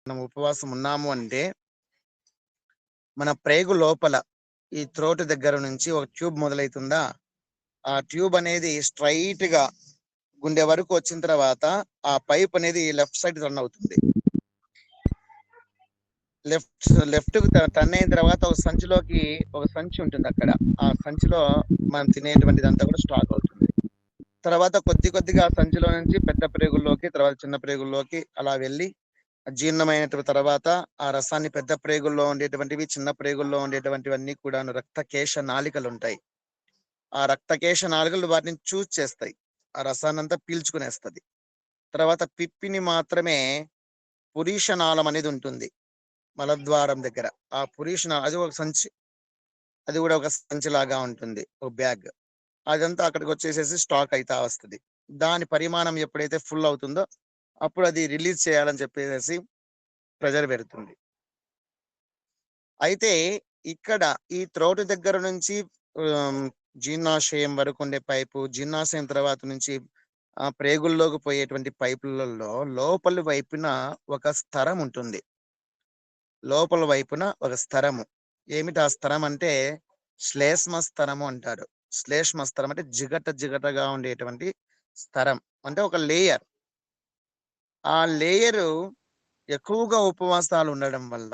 మనం ఉపవాసం ఉన్నాము అంటే మన ప్రేగు లోపల ఈ థ్రోట్ దగ్గర నుంచి ఒక ట్యూబ్ మొదలైతుందా, ఆ ట్యూబ్ అనేది స్ట్రైట్ గా గుండె వరకు వచ్చిన తర్వాత ఆ పైప్ అనేది లెఫ్ట్ సైడ్ రన్ అవుతుంది. లెఫ్ట్ కు టర్న్ అయిన తర్వాత ఒక సంచి ఉంటుంది అక్కడ. ఆ సంచిలో మనం తినేటువంటిదంతా కూడా స్టాక్ అవుతుంది. తర్వాత కొద్ది కొద్దిగా ఆ సంచిలో నుంచి పెద్ద ప్రేగుల్లోకి, తర్వాత చిన్న ప్రేగుల్లోకి అలా వెళ్ళి జీర్ణమైన తర్వాత ఆ రసాన్ని పెద్ద ప్రేగుల్లో ఉండేటువంటివి, చిన్న ప్రేగుల్లో ఉండేటువంటివన్నీ కూడాను రక్తకేశ నాళికలు ఉంటాయి. ఆ రక్తకేశ నాళికలు వాటిని చూస్ చేస్తాయి. ఆ రసాన్నంతా పీల్చుకునేస్తది. తర్వాత పిప్పిని మాత్రమే పురీషనాళం అనేది ఉంటుంది మలద్వారం దగ్గర. ఆ అది ఒక సంచి. అది కూడా ఒక సంచిలాగా ఉంటుంది. ఒక బ్యాగ్. అదంతా అక్కడికి వచ్చేసేసి స్టాక్ అయితా వస్తది. దాని పరిమాణం ఎప్పుడైతే ఫుల్ అవుతుందో అప్పుడు అది రిలీజ్ చేయాలని చెప్పేసేసి ప్రెషర్ పెడుతుంది. అయితే ఇక్కడ ఈ త్రోట్ దగ్గర నుంచి ఆహ్, జీర్ణాశయం వరకు ఉండే పైపు, జీర్ణాశయం తర్వాత నుంచి ప్రేగుల్లోకి పోయేటువంటి పైపులలో లోపలి వైపున ఒక స్థరం ఉంటుంది. లోపల వైపున ఒక స్థరము. ఏమిటి ఆ స్థరం అంటే శ్లేష్మ స్థరము అంటారు. శ్లేష్మ స్థరం అంటే జిగట జిగటగా ఉండేటువంటి స్థరం. అంటే ఒక లేయర్. ఆ లేయరు ఎక్కువగా ఉపవాసాలు ఉండడం వల్ల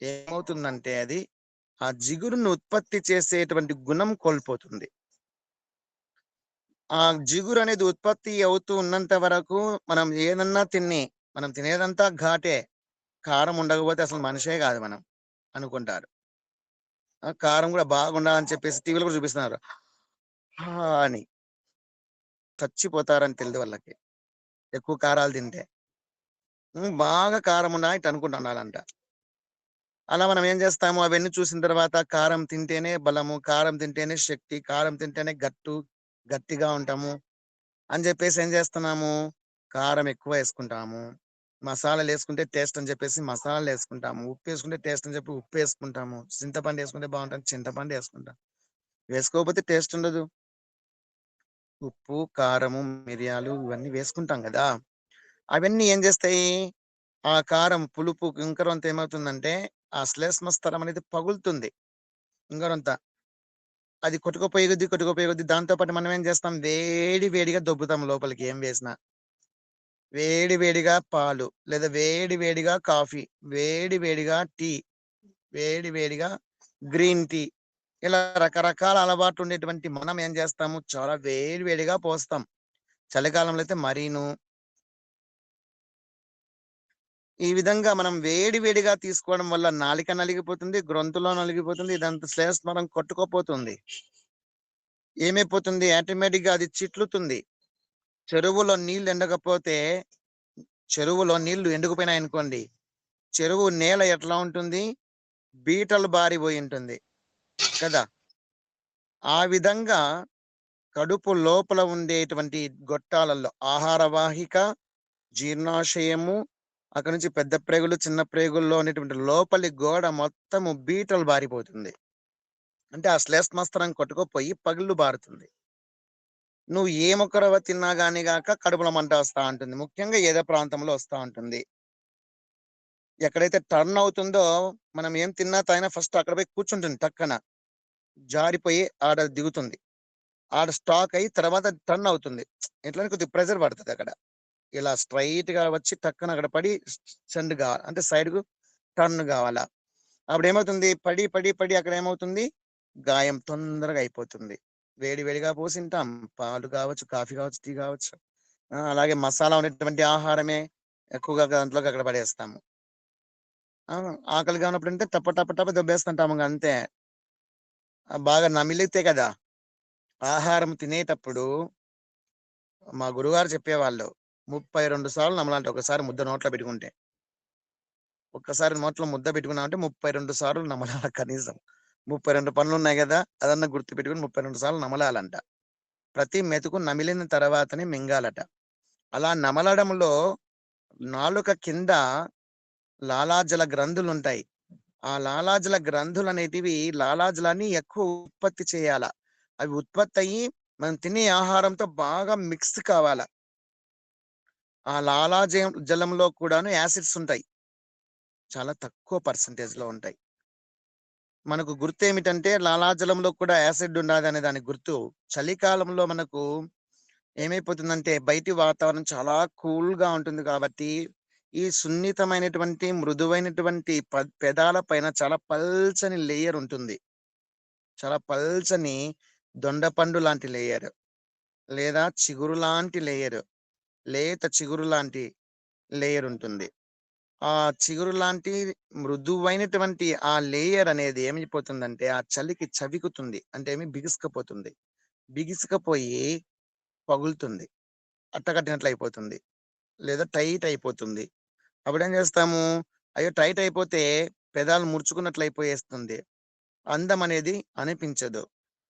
ఏమవుతుందంటే అది ఆ జిగురును ఉత్పత్తి చేసేటువంటి గుణం కోల్పోతుంది. ఆ జిగురు అనేది ఉత్పత్తి అవుతూ ఉన్నంత వరకు మనం ఏదన్నా మనం తినేదంతా ఘాటే. కారం ఉండకపోతే అసలు మనిషే కాదు మనం అనుకుంటారు. కారం కూడా బాగుండాలని చెప్పేసి టీవీలో కూడా చూపిస్తున్నారు. అని చచ్చిపోతారని తెలీదు వాళ్ళకి. ఎక్కువ కారాలు తింటే. బాగా కారం ఉండాలి ఇట్ట అనుకుంటున్నారంట. అలా మనం ఏం చేస్తాము అవన్నీ చూసిన తర్వాత కారం తింటేనే బలము, కారం తింటేనే శక్తి, కారం తింటేనే గట్టిగా ఉంటాము అని చెప్పేసి ఏం చేస్తున్నాము? కారం ఎక్కువ యేసుకుంటాము. మసాలాలేసుకుంటే టేస్ట్ అని చెప్పేసి మసాలాలేసుకుంటాము. ఉప్పేసుకుంటే టేస్ట్ అని చెప్పి ఉప్పేసుకుంటాము. చింతపండేసుకుంటే బావుంటదని చింతపండేసుకుంటాం. వేసుకోకపోతే టేస్ట్ ఉండదు. ఉప్పు, కారము, మిరియాలు ఇవన్నీ వేసుకుంటాం గదా! అవన్నీ ఏం జేస్తాయి? ఆ కారం, పులుపు, ఇంకరంతా ఏమవుతుందంటే, ఆ శ్లేష్మస్థరం అనేది పగులుతుంది. ఇంగరంతా. అది కొట్టుకుపోయే కొద్దీ దాంతో పాటు మనం ఏం చేస్తాం? వేడిగా దొబ్బుతాం లోపలికి ఏం వేసినా. వేడిగా పాలు, లేదా వేడిగా కాఫీ, వేడిగా టీ, వేడిగా గ్రీన్ టీ. ఇలా రకరకాల అలవాట్లుండేటువంటి మనం ఏం చేస్తాము? చాలా వేడిగా పోస్తాం. చలికాలంలో అయితే మరీను. ఈ విధంగా మనం వేడిగా తీసుకోవడం వల్ల నాలిక నలిగిపోతుంది, గ్రొంతులో నలిగిపోతుంది. ఇదంతా శ్లేష్మం కొట్టుకుపోతుంది. ఏమైపోతుంది? ఆటోమేటిక్‌గా అది చిట్లుతుంది. చెరువులో నీళ్లు ఎండకపోతే చెరువులో నీళ్లు ఎండుకుపోయినాయనుకోండి, చెరువు నేల ఎట్లా ఉంటుంది? బీటలు బారిపోయి ఉంటుంది కదా! ఆ విధంగా కడుపు లోపల ఉండేటువంటి గొట్టాలలో ఆహార వాహిక, జీర్ణాశయము, అక్కడి నుంచి పెద్ద ప్రేగులు, చిన్న ప్రేగుల్లో ఉండేటువంటి లోపలి గోడ మొత్తము బీటలు బారిపోతుంది. అంటే ఆ శ్లేష్మస్త్రం కొట్టుకుపోయి పగుళ్ళు బారుతుంది. నువ్వు ఏ ముక్కరవ్వ తిన్నా గాని గాక కడుపులో మంట వస్తా ఉంటుంది. ముఖ్యంగా ఎద ప్రాంతంలో వస్తా ఉంటుంది. ఎక్కడైతే టర్న్ అవుతుందో మనం ఏం తిన్నా తాగినా ఫస్ట్ అక్కడ పోయి కూర్చుంటుంది టక్కన. జారిపోయి ఆడ దిగుతుంది. ఆడ స్టాక్ అయ్యి తర్వాత టర్న్ అవుతుంది. ఎట్లంటే కొద్దిగా ప్రెషర్ పడతదక్కడ. ఇలా స్ట్రెయిట్‌గా వచ్చి టక్కన అక్కడ పడి సెండ్ గావాలి. అంటే సైడ్‌కు టర్న్ గావాలా. అప్పుడేమవుతుంది పడి అక్కడ ఏమవుతుంది? గాయం తొందరగా అయిపోతుంది. వేడిగా పోసింటాం. పాలు గావచ్చు, కాఫీ గావచ్చు, టీ గావచ్చు. అలాగే మసాలా ఉన్నటువంటి ఆహారమే ఎక్కువగా దాంట్లోకి అక్కడ పడేస్తాము. ఆ! ఆకలిగా ఉన్నప్పుడంటే టప దొబ్బేస్తుంటాము ఇంగంతే. బాగా నమిలితే కదా! ఆహారం తినేటప్పుడు మా గురువుగారు చెప్పేవాళ్ళు. 32 సార్లు నమలాలంట ఒకసారి ముద్ద నోట్లో పెట్టుకుంటే. ఒక్కసారి నోట్లో ముద్ద పెట్టుకున్నామంటే 32 సార్లు నమలాల కనీసం. 32 పనులున్నాయి గదా! అదన్నా గుర్తుపెట్టుకొని 32 సార్లు నమలాలంట. ప్రతి మెతుకు నమిలిన తర్వాతనే మింగాలట. అలా నమలడంలో నాలుక కింద లాలాజల గ్రంథులుంటాయి. ఆ లాలాజల గ్రంథులనేటివి లాలాజలాన్ని ఎక్కువ ఉత్పత్తి చేయాల. అవి ఉత్పత్తయ్యి మనం తినే ఆహారంతో బాగా మిక్స్ కావాల. ఆ జలంలో కూడాను యాసిడ్స్ ఉంటాయి. చాలా తక్కువ పర్సెంటేజ్ లో ఉంటాయి. మనకు గుర్తు ఏమిటంటే లాలాజలంలో కూడా యాసిడ్ ఉన్నది అనే దానికి గుర్తు చలికాలంలో మనకు ఏమైపోతుందంటే బయటి వాతావరణం చాలా కూల్ గా ఉంటుంది కాబట్టి ఈ సున్నితమైనటువంటి మృదువైనటువంటి పెదాల పైన చాలా పల్చని లేయర్ ఉంటుంది. చాలా పల్చని దొండపండు లాంటి లేయర్ లేదా చిగురు లాంటి లేయర్, లేత చిగురు లాంటి లేయర్ ఉంటుంది. ఆ చిగురు లాంటి మృదువైనటువంటి ఆ లేయర్ అనేది ఏమైపోతుందంటే ఆ చలికి చవికుతుంది. అంటే ఏమి బిగుసుకుపోతుంది. బిగుసుకుపోయి పగులుతుంది. అట్టకట్టినట్లు అయిపోతుంది. లేదా టైట్ అయిపోతుంది. అప్పుడేం చేస్తాము? అయ్యో! టైట్ అయిపోతే పెదాలు ముడుచుకున్నట్లు అయిపోయేస్తుంది. అందం అనేది అనిపించదు.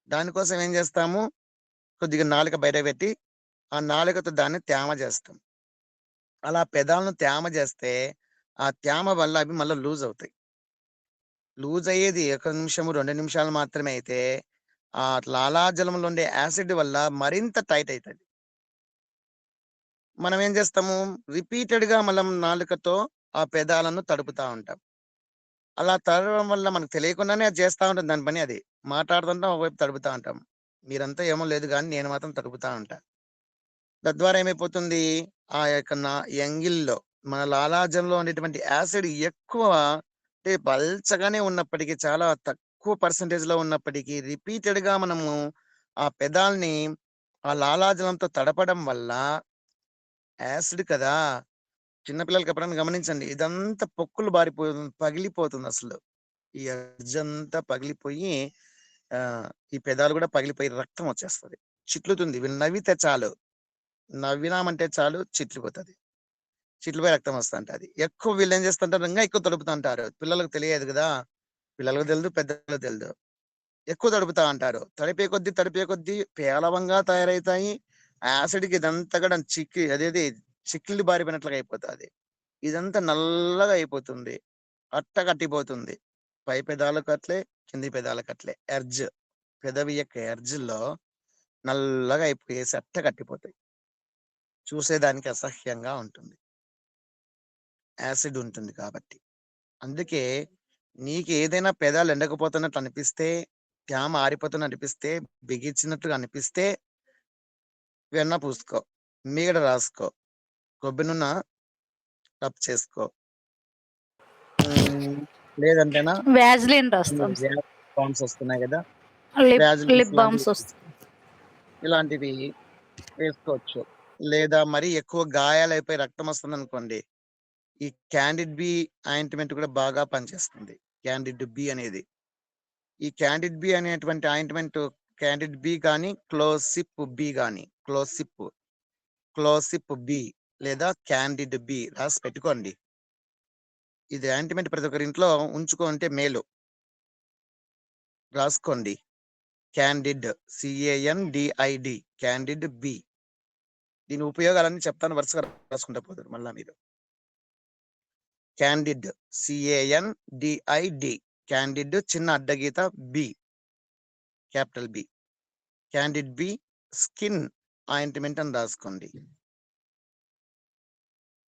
దానికోసం ఏం చేస్తాము? కొద్దిగా నాలుక బయట పెట్టి, ఆ నాలుకతో దాన్ని తేమ చేస్తాం. అలా పెదాలను తేమ చేస్తే, ఆ తేమ వల్ల అవి మళ్ళా లూజ్ అవుతాయి. లూజ్ అయ్యేది 1 నిమిషము, 2 నిమిషాలు మాత్రమే అయితే, ఆ లాలాజలంలో ఉండే యాసిడ్ వల్ల మరింత టైట్ అయితది. మనం ఏం చేస్తాము? రిపీటెడ్‌గా మనం నాలుకతో ఆ పెదాలను తడుపుతా ఉంటాం. అలా తడవడం వల్ల మనకు తెలియకుండానే అది చేస్తా ఉంటుంది దాని పని అది. మాట్లాడుతుంటాం, ఒకవైపు తడుపుతా ఉంటాం. మీరంతా ఏమో లేదు గానీ నేను మాత్రం తడుపుతా ఉంటా. తద్వారా ఏమైపోతుంది? ఆ యొక్క ఎంగిల్‌లో మన లాలాజలంలో ఉండేటువంటి యాసిడ్ ఎక్కువ అంటే పల్చగానే ఉన్నప్పటికీ, చాలా తక్కువ పర్సెంటేజ్‌లో ఉన్నప్పటికీ రిపీటెడ్‌గా మనము ఆ పెదాల్ని ఆ లాలాజలంతో తడపడం వల్ల యాసిడ్ కదా! చిన్న పిల్లలకి ఎప్పుడైనా గమనించండి. ఇదంతా పొక్కులు పగిలిపోతుందసలు. ఈ ఎడ్జంతా పగిలిపోయి ఈ పెదాలు గూడా పగిలిపోయి రక్తం వచ్చేస్తది. చిట్లుతుంది. వీళ్ళు నవ్వితే చాలు. నవ్వినామంటే చాలు చిట్లిపోతది. చిట్లిపోయి రక్తం వస్తాంటది. ఎక్కువ వీళ్ళేం చేస్తుంటారు, ఇంగా ఎక్కువ తడుపుతుంటారు. పిల్లలకు తెలియదు గదా! పిల్లలకు తెలీదు, పెద్దలకు తెలీదు. ఎక్కువ తడుపుతా అంటారు. తడిపే కొద్దీ పేలవంగా తయారైతాయి. యాసిడ్‌కి ఇదంతా గూడా అదేది చిక్కిళ్ళు బారిపోయినట్లుగా అయిపోతాది. ఇదంతా నల్లగా అయిపోతుంది. కట్టిపోతుంది. పై పెదాలకట్లే, కింది పెదాలకట్లే. పెదవి యొక్క ఎడ్జ్‌లో నల్లగా అయిపోయేసి కట్టిపోతాయి. చూసేదానికి అసహ్యంగా ఉంటుంది. యాసిడ్ ఉంటుంది కాబట్టి. అందుకే నీకేదైనా పెదాలు ఎండకపోతున్నట్టు అనిపిస్తే, తేమ ఆరిపోతున్నట్టు అనిపిస్తే, బిగించినట్టుగా అనిపిస్తే వెన్న పూసుకో. మీగడ రాసుకో. కొబ్బరి నూనె రబ్ చేసుకో. లేదంటేనా వ్యాజ్లిన్ రాస్తాం సార్. వ్యాజ్ బాంబ్స్ వస్తున్నాయి గదా! లిప్ బామ్స్ ఇలాంటివి వేసుకోవచ్చు. లేదా మరి ఎక్కువ గాయాలైపోయి రక్తం వస్తుందనుకోండి, ఈ క్యాండిడ్ బి ఆయింట్‌మెంట్ కూడా బాగా పనిచేస్తుంది. క్యాండిడ్ బి అనేది. ఈ క్యాండిడ్ బి అనేటువంటి ఆయింట్‌మెంట్ క్యాండిడ్ బి గాని, క్లోసిప్ బి లేదా క్యాండిడ్ బి రాసి పెట్టుకోండి. ఇది ఆయింట్‌మెంట్ ప్రతి ఒక్కరి ఇంట్లో ఉంచుకుంటే మేలు. రాసుకోండి. Candid CANDID Candid B. దీని ఉపయోగాలన్నీ చెప్తాను వరుసగా రాసుకుంటా పోదురు మళ్ళా మీరు. క్యాండిడ్ CANDID క్యాండిడ్ చిన్న అడ్డగీత B capital B. Candid B skin ointment అని రాసుకోండి.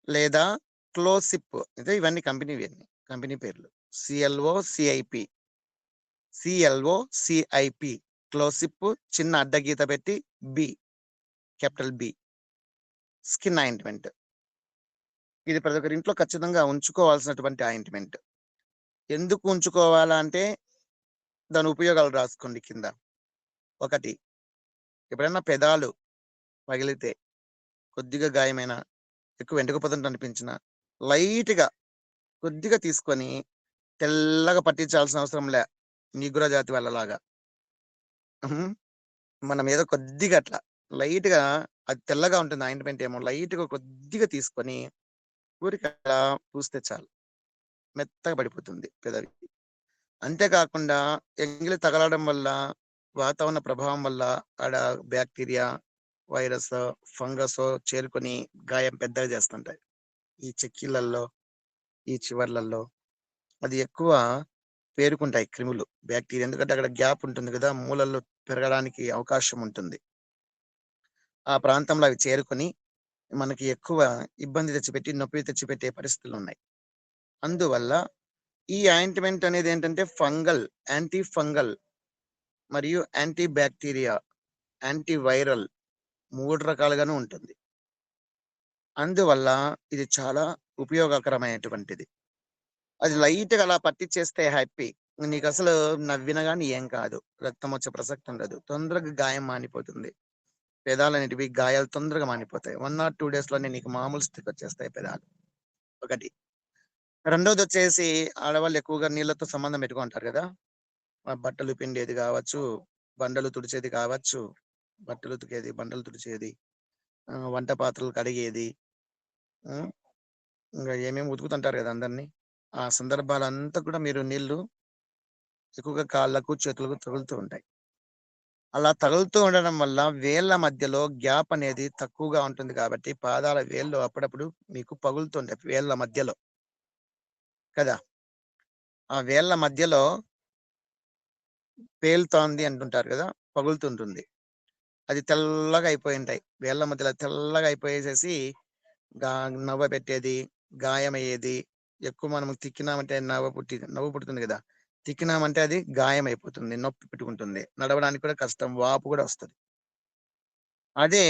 లేదా క్లోసిప్ ఇవన్నీ కంపెనీ పేర్లు. CLOCIP క్లోసిప్ చిన్న అడ్డగీత పెట్టి B capital B skin ointment. ఇది ప్రతి ఒక్కరి ఇంట్లో ఖచ్చితంగా ఉంచుకోవాల్సినటువంటి ఆయింట్‌మెంట్. ఎందుకు ఉంచుకోవాలా అంటే దాని ఉపయోగాలు రాసుకోండి కింద. 1 ఎప్పుడైనా పెదాలు పగిలితే, కొద్దిగా గాయమైన, ఎక్కువ ఎండకపోతున్నట్టు అనిపించిన లైట్‌గా కొద్దిగా తీసుకొని తెల్లగా పట్టించాల్సిన అవసరం లే. నీగ్రో జాతి వాళ్ళలాగా. మన మీద కొద్దిగా అట్లా లైట్‌గా అది తెల్లగా ఉంటుంది ఆయింట్‌మెంట్ ఏమో లైట్‌గా కొద్దిగా తీసుకొని ఊరికే అలా పూస్తే చాలు. మెత్తగా పడిపోతుంది పెదవి. అంతేకాకుండా ఎంగిలి తగలడం వల్ల, వాతావరణ ప్రభావం వల్ల ఆడ బాక్టీరియా, వైరస్, ఫంగస్ చేరుకొని గాయం పెద్దగా చేస్తుంటాయి. ఈ చెక్కిళ్ళల్లో, ఈ చివర్లలో అది ఎక్కువ పేరుకుంటాయి క్రిములు, బాక్టీరియా. ఎందుకంటే అక్కడ గ్యాప్ ఉంటుంది కదా! మూలల్లో పెరగడానికి అవకాశం ఉంటుంది. ఆ ప్రాంతంలో అవి చేరుకొని మనకి ఎక్కువ ఇబ్బంది తెచ్చిపెట్టి, నొప్పి తెచ్చిపెట్టే పరిస్థితులున్నాయి. అందువల్ల ఈ ఆయింట్‌మెంట్ అనేది ఏంటంటే యాంటీ ఫంగల్ మరియు యాంటీ బాక్టీరియా, యాంటీ వైరల్ 3 రకాలుగాను ఉంటుంది. అందువల్ల ఇది చాలా ఉపయోగకరమైనటువంటిది. అది లైట్‌గా అలా పట్టిచ్చేస్తే హ్యాపీ. నీకసలు నవ్వినా గాని ఏం కాదు. రక్తం వచ్చే ప్రసక్తి ఉండదు. తొందరగా గాయం మానిపోతుంది. పెదాలనేటివి గాయాలు తొందరగా మానిపోతాయి. 1 ఆర్ 2 డేస్‌లోనే నీకు మామూలు స్థితికొచ్చేస్తాయి పెదాలు. ఒకటి. రెండోదొచ్చేసి ఆడవాళ్ళు ఎక్కువగా నీళ్ళతో సంబంధం పెట్టుకుంటారు గదా! బట్టలు పిండేది గావచ్చు, బండలు తుడిచేది కావచ్చు, బట్టలు ఉతికేది, బండలు తుడిచేది, వంట పాత్రలు కడిగేది. హ్మ్. ఇంగ ఏమేమి ఉతుకుతుంటారు గదా! అందరిని. ఆ సందర్భాలంతా కూడా మీరు నీళ్ళు ఎక్కువగా కాళ్ళకు, చేతులకు తగులుతూ ఉంటాయి. అలా తగులుతూ ఉండడం వల్ల వేళ్ళ మధ్యలో గ్యాప్ అనేది తక్కువగా ఉంటుంది కాబట్టి పాదాల వేళ్ళు అప్పుడప్పుడు మీకు పగులుతుంటాయి వేళ్ళ మధ్యలో కదా! ఆ వేళ్ళ మధ్యలో పేలుతోంది అంటుంటారు గదా! పగులుతుంటుంది. అది తెల్లగా అయిపోయుంటాయి. వేళ్ళ మధ్యలో తెల్లగా అయిపోయేసేసి గా నవ్వ పెట్టేది, గాయమయ్యేది. ఎక్కువ మనం తిక్కినామంటే నవ్వు పుడుతుంది గదా! తిక్కినామంటే అది గాయమైపోతుంది. నొప్పి పెట్టుకుంటుంది. నడవడానికి కూడా కష్టం. వాపు గూడా వస్తది. అదే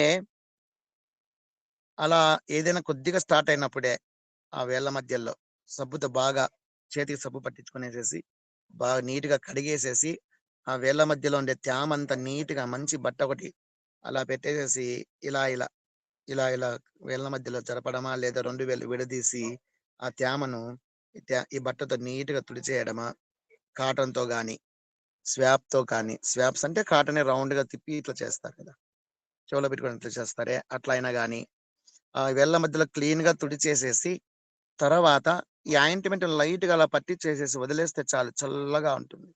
అలా ఏదైనా కొద్దిగా స్టార్ట్ అయినప్పుడే ఆ వేళ్ళ మధ్యలో సబ్బుతో బాగా చేతికి సబ్బు పట్టించుకొనేసేసి, బాగా నీట్‌గా కడిగేసేసి, ఆ వేళ్ళ మధ్యలో ఉండే తేమంతా నీట్‌గా మంచి బట్ట ఒకటి అలా పెట్టేసేసి ఇలా ఇలా, ఇలా వేళ్ళ మధ్యలో జరపడమా, లేదా 2 వేళ్ళు విడదీసి ఆ తేమను ఈ బట్టతో నీట్‌గా తుడిచేయడమా, కాటన్‌తో గాని, స్వాబ్‌తో కానీ, స్వాబ్స్ అంటే కాటనే రౌండ్‌గా తిప్పి ఇట్లా చేస్తారు కదా! చెవులో పెట్టుకొని ఇట్లా చేస్తారే అట్లా అయినా గాని, ఆ వేళ్ళ మధ్యలో క్లీన్‌గా తుడిచేసేసి తర్వాత ఈ ఆయింట్‌మెంట్ లైట్‌గా అలా పట్టిచ్చేసేసి వదిలేస్తే చాలు చల్లగా ఉంటుంది.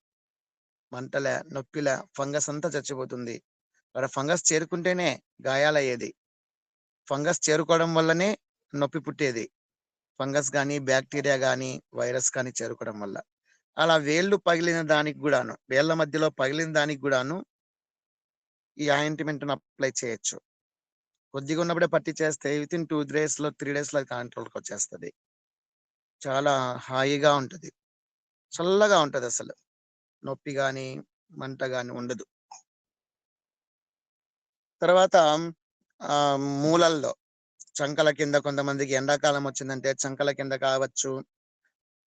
మంటలే, నొప్పిలే, ఫంగస్ అంతా చచ్చిపోతుంది. అక్కడ ఫంగస్ చేరుకుంటేనే గాయాలయ్యేది. ఫంగస్ చేరుకోవడం వల్లనే నొప్పి పుట్టేది. ఫంగస్ గాని, బాక్టీరియా గాని, వైరస్ కానీ చేరుకోవడం వల్ల. అలా వేళ్ళు పగిలిన దానికి గూడాను, వేళ్ళ మధ్యలో పగిలిన దానికి గూడాను ఈ ఆయింట్‌మెంట్‌ని అప్లై చేయొచ్చు. కొద్దిగా ఉన్నప్పుడే పట్టిచ్చేస్తే వితిన్ 2 డేస్‌లో, 3 డేస్‌లో అది కంట్రోల్‌కొచ్చేస్తది. చాలా హాయిగా ఉంటది. చల్లగా ఉంటదసలు. నొప్పి గాని, మంట గాని ఉండదు. తర్వాత మూలల్లో చంకల కింద కొంతమందికి ఎండాకాలం వచ్చిందంటే చంకల కింద కావచ్చు.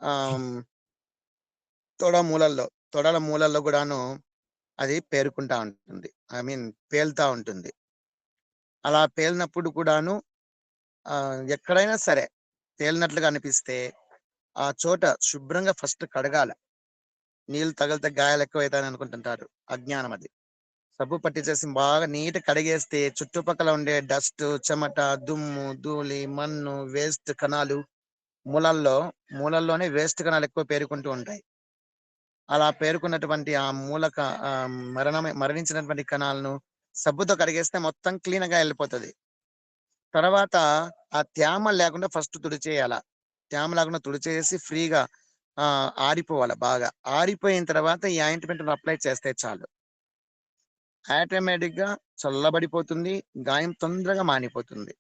ఆహ్, తొడల మూలల్లో గూడాను అది పేరుకుంటా ఉంటుంది. ఐ మీన్ పేలుతా ఉంటుంది. అలా పేలినప్పుడు కూడాను ఎక్కడైనా సరే పేలినట్లుగా అనిపిస్తే ఆ చోట శుభ్రంగా ఫస్ట్ కడగాల. నీళ్ళు తగిలితే గాయాలెక్కువైతాయని అనుకుంటుంటారు. అజ్ఞానం అది. సబ్బు పట్టిచ్చేసి బాగా నీట్‌గా కడిగేస్తే చుట్టుపక్కల ఉండే డస్టు, చెమట, దుమ్ము, ధూళి, మన్ను, వేస్ట్ కణాలు మూలల్లో మూలల్లోనే వేస్ట్ కణాలు ఎక్కువ పేరుకుంటూ ఉంటాయి. అలా పేరుకున్నటువంటి ఆ మరణించినటువంటి కణాలను సబ్బుతో కడిగేస్తే మొత్తం క్లీన్‌గా ఎళ్ళిపోతది. తర్వాత ఆ తేమ లేకుండా ఫస్ట్ తుడిచేయాల. తేమ లేకుండా తుడిచేసి ఫ్రీగా ఆరిపోవాల బాగా. ఆరిపోయిన తర్వాత ఈ ఆయింట్‌మెంట్‌ని అప్లై చేస్తే చాలు. ఆటోమేటిక్‌గా చల్లబడిపోతుంది. గాయం తొందరగా మానిపోతుంది.